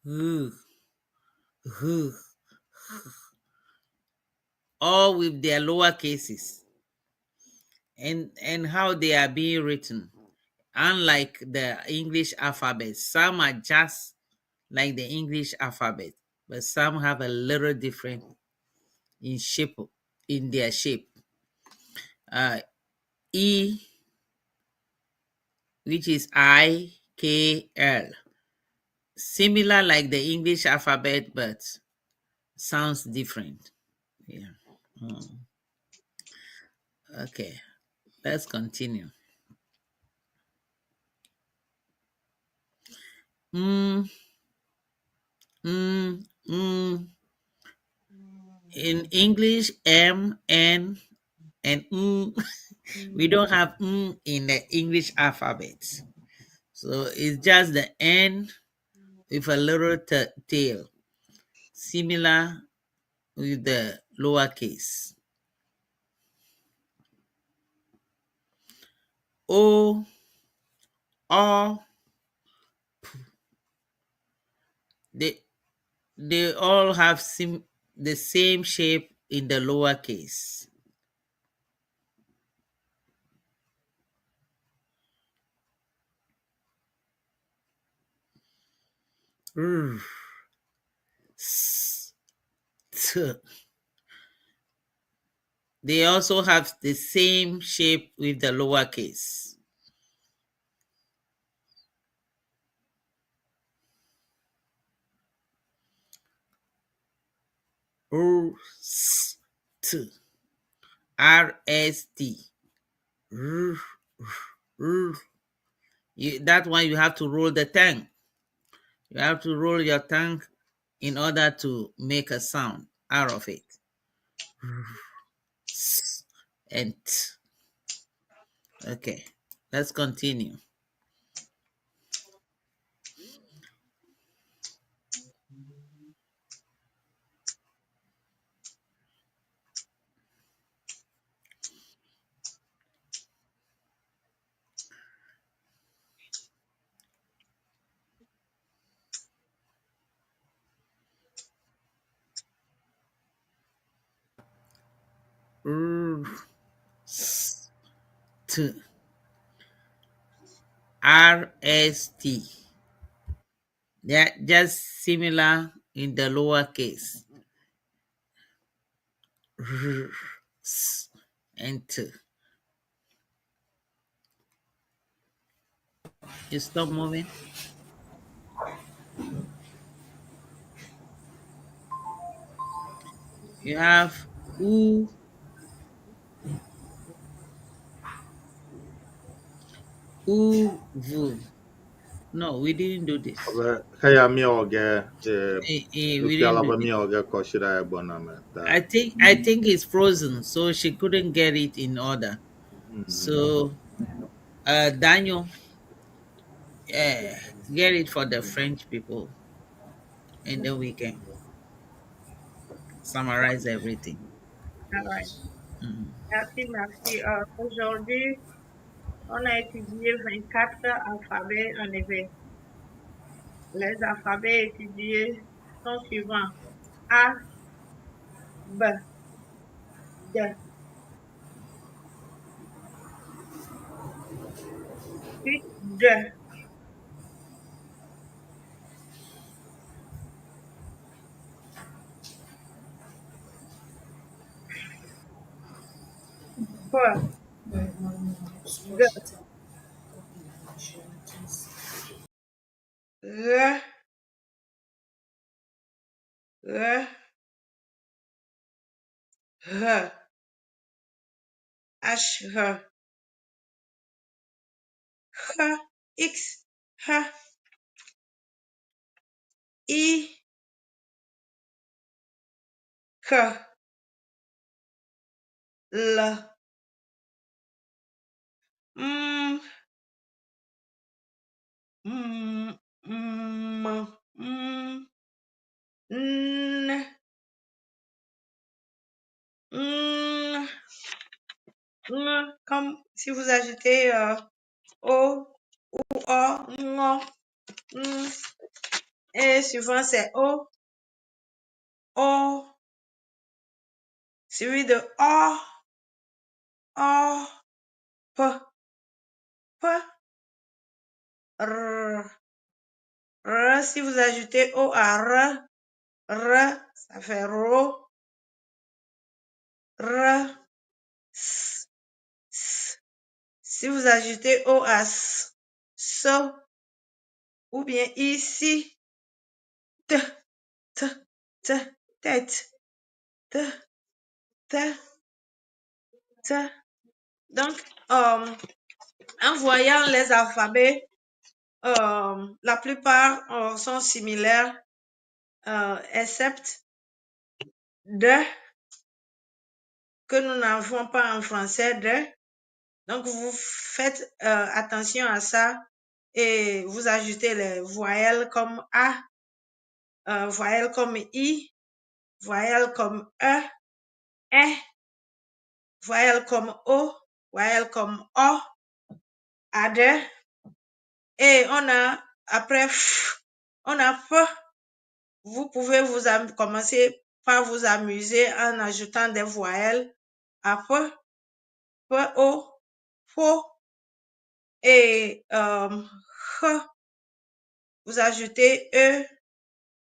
G, G. All with their lower cases. And how they are being written. Unlike the English alphabet, some are just like the English alphabet, but some have a little different in shape, in their shape. E, which is I-K-L, similar like the English alphabet, but sounds different. Yeah. Okay, let's continue. Mm, mm, mm. In English, M, N, and we don't have in the English alphabet. So it's just the N with a little tail, similar with the lowercase. O, O, they all have the same shape in the lowercase. R, S, T. They also have the same shape with the lowercase. R, S, T. R, S, T. R, R. That one you have to roll the tongue. You have to roll your tongue in order to make a sound out of it. And T. Okay, let's continue. R, S, T. R, S, T. They're just similar in the lower case. R, S, and T. You stop moving. You have U, V. No, we didn't do this. Kaya mi oge We Luffy didn't do alaba this. mi oge koshira ebona I da. think I think it's frozen, so she couldn't get it in order. Mhm. So Daniel, uh, get it for the French people, and then we can summarize everything. All right. Mhm. Merci, merci. Aujourd'hui, on a étudié 24 alphabets en effet. Les alphabets étudiés sont suivants. A, B, D, puis D, P, G, R, R, H, H, H, H, X, H, I, K, L, M, M, M, M, N, N, comme si vous ajoutez O, O, N, N, et suivant c'est O, O, suivi de O, O, P, P, R, R, si vous ajoutez O à R, R, ça fait RO, R, S, S. Si vous ajoutez O à S, SO, ou bien ici, T, T, T, tête, T, T, T. Donc, en voyant les alphabets, la plupart sont similaires, except de que nous n'avons pas en français de. Donc, vous faites attention à ça et vous ajoutez les voyelles comme A, voyelles comme I, voyelles comme E, voyelles comme O, voyelles comme O, AD. Et on a, après, on a F. Vous pouvez commencer par vous amuser en ajoutant des voyelles à F, P, O, FO et H. Vous ajoutez E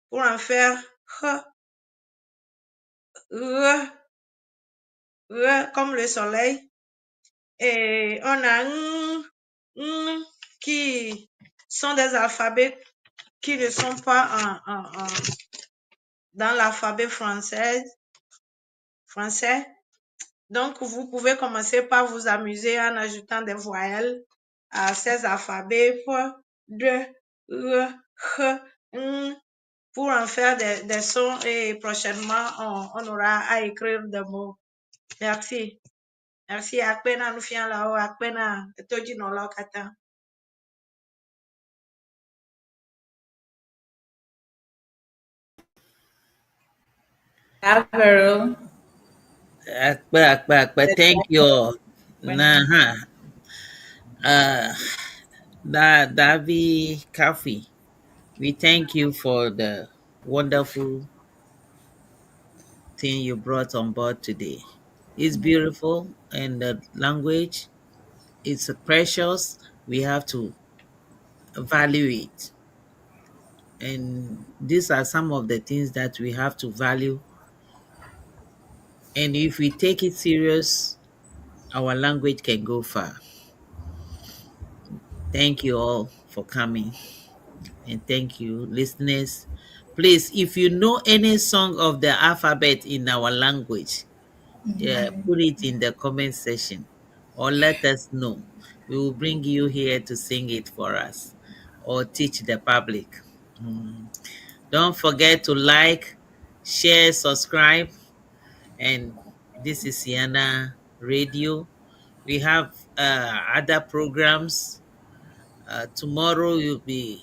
pour en faire H, R, R comme le soleil. Et on a N qui sont des alphabets qui ne sont pas dans l'alphabet français. Donc, vous pouvez commencer par vous amuser en ajoutant des voyelles à ces alphabets F, D, R, H, N, pour en faire des sons et prochainement, on aura à écrire des mots. Merci. Merci. Akpena nous fions là-haut. Akpena, toji no la kata. Avero. Thank you. Nah, Davi Kafi. We thank you for the wonderful thing you brought on board today. It's beautiful, and the language is precious. We have to value it. And these are some of the things that we have to value. And if we take it serious, our language can go far. Thank you all for coming. And thank you, listeners. Please, if you know any song of the alphabet in our language, put it in the comment section or let us know. We will bring you here to sing it for us or teach the public. Mm. Don't forget to like, share, subscribe. And this is Sienna Radio. We have other programs. Tomorrow you'll be,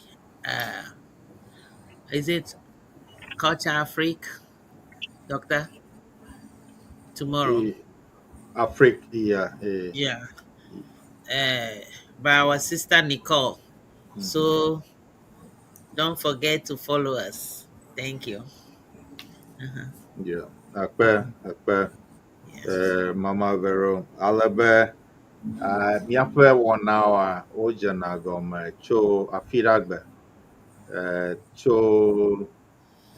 is it Culture Afrique, Doctor? Tomorrow. Africa, yeah. Yeah. By our sister Nicole. So don't forget to follow us. Thank you. Uh-huh. Yeah. Akpe, Yes. Mama Vero, Alabe, Miafe 1 hour, Ojana Gome, Cho Afiragbe, Cho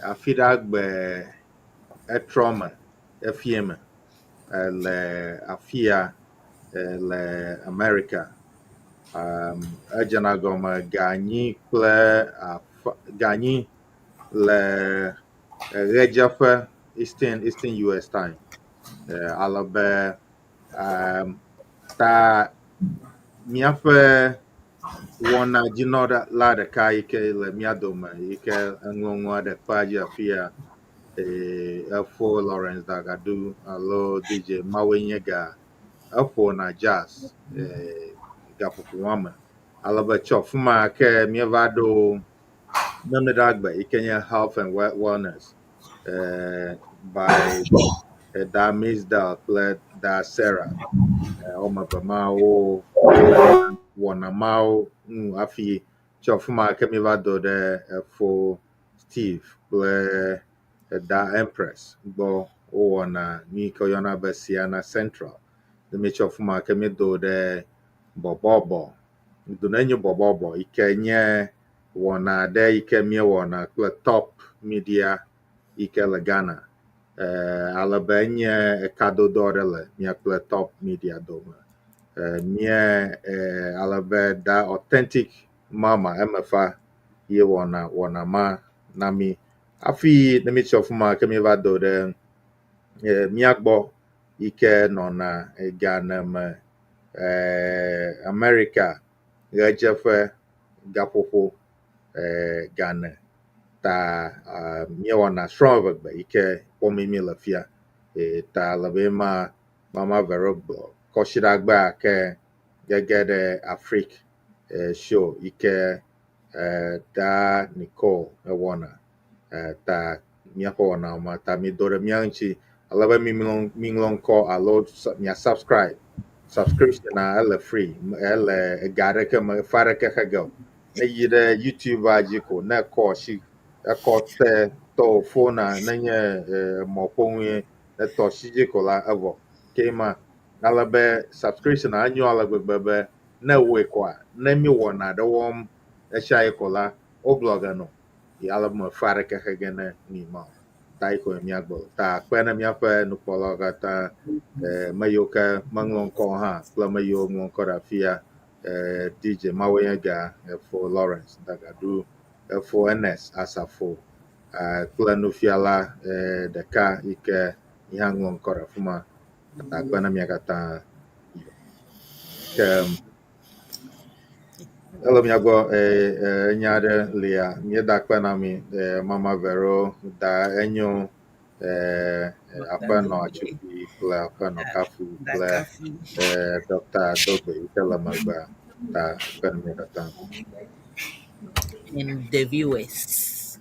Afiragbe, Etroma, Efieme, Le Afia, Le America, Ojana Gome, Gani, Le Rejafe, Eastern US time, Alabe, ta miaƒe wɔna dzinɔ la ɖeka yi ke le mía dome yi ke eŋlɔŋu aɖe kpa dzi afi ya efo Lawrence Dagadu alo DJ Mawoe nye ga eƒona jazz gaƒoƒo ma me alebe tso afi ma ke míeva ɖo nɔnɔɖagbe yi ke nye health and wellness by da Misdal kple da Sarah wɔme eve ma wo wɔna mawo afi tso afi ma ke mi va do ɖe efo Steve kple da Empress gbɔ wowɔna nu yi ke woyɔna be Siena Central ne mi tso afi ma ke mi do ɖe bɔbɔbɔ do ne nye bɔbɔbɔ yi ke nye wɔna ɖe yi ke miewɔna kple Top Media yi ke le Ghana alebe enye ekadodo aɖe le mia kple Top Media dome. Mie alebe da Authentic Mama emefa ye wɔna ma na mi afi ne mi tso afi ma ke mi va do ɖe mia gbɔ yi ke nɔna Ghana me America ɣedzeƒe gaƒoƒo Ghana ta miewɔna srɔ̃vegbe yi ke kpɔmi mi le fia ta alebe ma Mama Vero gbɔ kɔsiɖagbe ke gege ɖe Afrique show yi ke da Nicole ewɔna ta míaƒe wɔna ma ta mi do ɖe mía ŋuti alebe mi ŋlɔ ŋkɔ alo mia subscription ele free ele ga ɖeke me fa ɖeke xe ge o ne yi ɖe YouTube dzi ko ne kɔ si ekɔ te tɔ fona nenye mɔƒonu ne tɔ si dzi ko la evɔ ke ma alebe subscription anyo ale gbegbe be ne woe koa ne mi wɔna ɖe wɔm esia yi ko la wo blog no alebe me fa ɖeke xe ge ne mi ma ta yi ko mia gbɔ ta kpe ne míaƒe nukpɔlawo katã me yiwo ke meŋlɔ ŋkɔ hã kple me yiwo ŋlɔ ŋkɔ ɖe afi ya DJ Mawoe nye ga efo Lawrence Dagadu efo Ernest Asafo kple nufiala ɖeka yi ke yi hã ŋlɔ ŋkɔ ɖe afi ma ta kpe ne mia katã ke ele mia gbɔ enya aɖe lia míeda kpe na mi Mama Vero da enyo aƒenɔ Atsufi kple aƒenɔ Kafu kple Dr. Dogbe yi ke le megbe ta kpe ne mia katã And the viewers.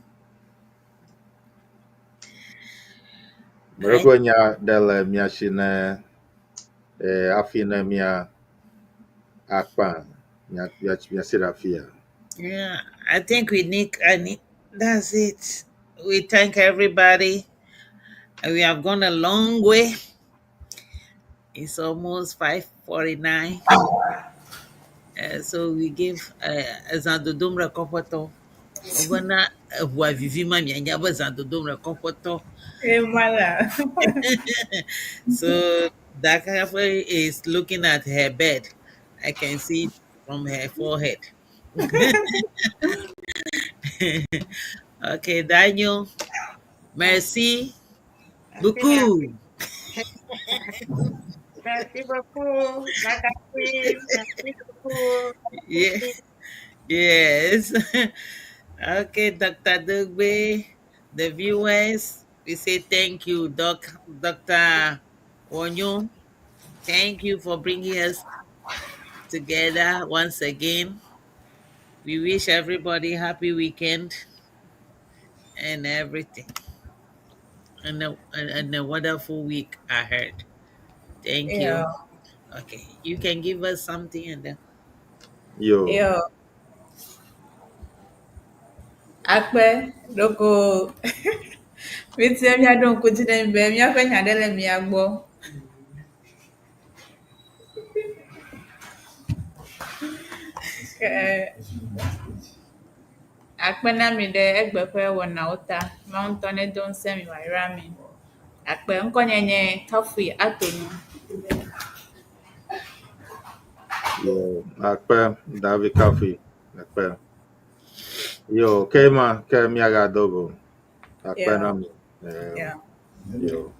Merego nya ɖe le mia si ne afi ne mia akpa mia si ɖe afi ya. Yeah, I think that's it. We thank everybody. We have gone a long way. It's almost 5:49. So we give Zandodom Rekopoto. Ogona Bua Vivima Mianyaba Zandodom Rekopoto. Voilà. So Dakafe is looking at her bed. I can see it from her forehead. Okay, Daniel. Merci Merci, merci. beaucoup. Merci beaucoup. Nakasi. Merci beaucoup. Yeah. Yes. Okay, Dr. Dugbe, the viewers, we say thank you, Dr. Wonyo. Thank you for bringing us together once again. We wish everybody happy weekend and everything, and a wonderful week ahead. Thank Yeah. you. Okay, you can give us something and then. Yo. Yo. Akpe. Loko. Miti emi adon kuti na mbe. Mi afe nyadele mi agbo. Akpe na mi de egbekwe wona uta. Mountone don semi wa irami. Akpe nkonyenye tofi atonu. Yo. Akpe Davi Kafi. Akpe. Yo. Kema Miaga Dogo. Akpe Yeah. Nami. Yeah. Yo.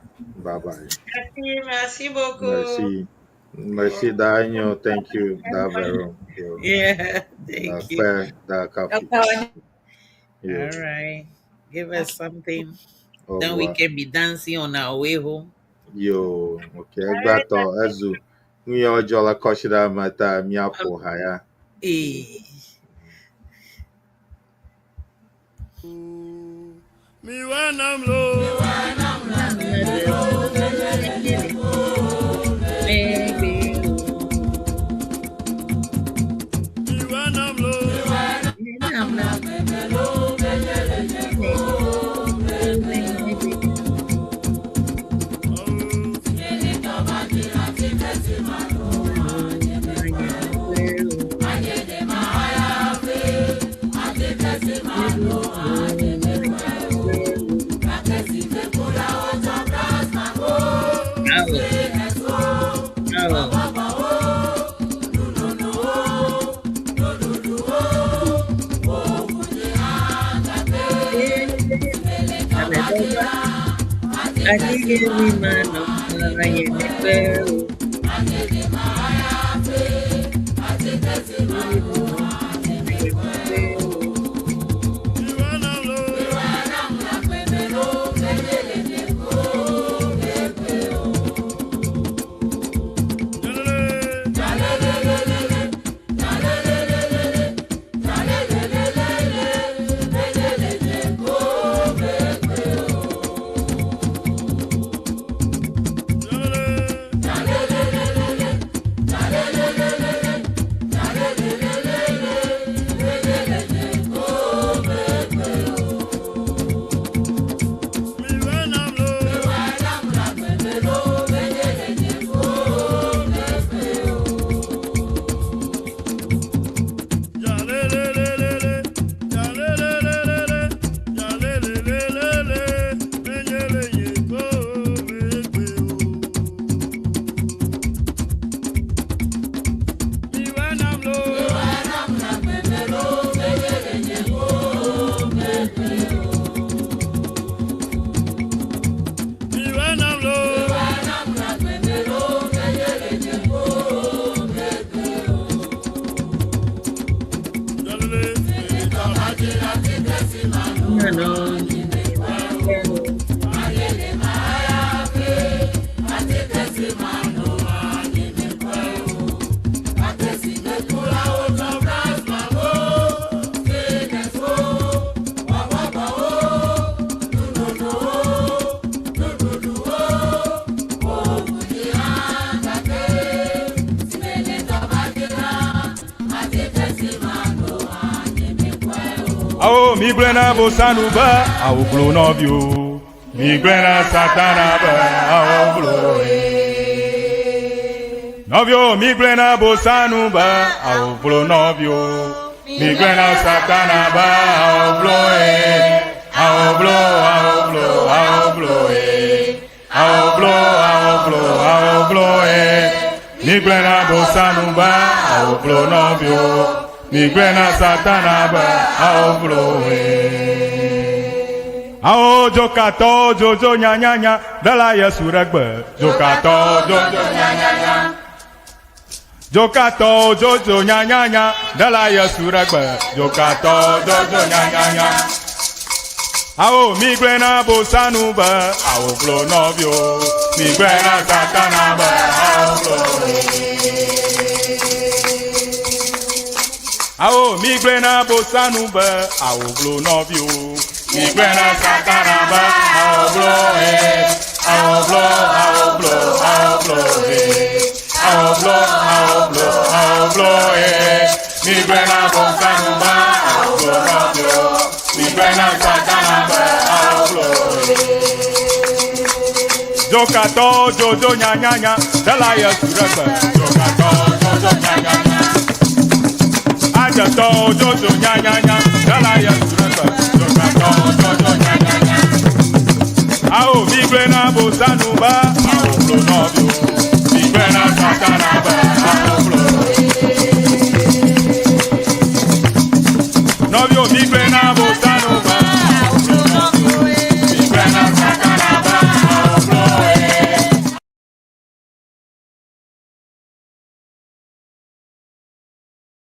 Bye bye. Merci, merci beaucoup. Merci. Merci Daniel. Thank you. Davero. Yo. Yeah, thank you. Akpe Da Kafi. Dr. Yo. All right, give us something. Oh, Then we wow. can be dancing on our way home. Yo. Okay. Egbato Ezu. Nwi ojola koshida mata miapo haya. Eh. Me when I'm low. Me when I'm low. Me when I'm low. Me when I'm low. Awo mi glena bosanu ba awo blo novio. Mi glena satana ba awo blo. Novio mi glena bosanu ba awo blo novio. Mi glena satana ba awo blo awo blo awo blo awo blo awo blo awo blo awo blo. migrena bosanuba, ao flo novio, migrena satanaba, ao flo ao jokato jojo nya nya nya, dala yesuragbe, jokato jojo nya nya nya. Jokato jojo nya nya nya, dala yesuragbe, jokato jojo nya nya nya. Ao migrena bosanuba, ao flo novio, migrena satanaba, ao flo. Ao migrena bosanuba, ao flo novio, migrena satanaba, ao flo, ao flo, ao flo, ao flo, ao flo, ao flo, ao flo, migrena bosanuba, ao flo novio. Migrena satanaba, ao flo. Jokato jojo nya nya nya, dala yesuragbe, jokato jojo nya nya nya. Ajato jojo nya nya nya, dala yesuragbe, jokato jojo nya nya nya. Ao migrena bosanuba, ao flo novio, migrena satanaba, ao flo.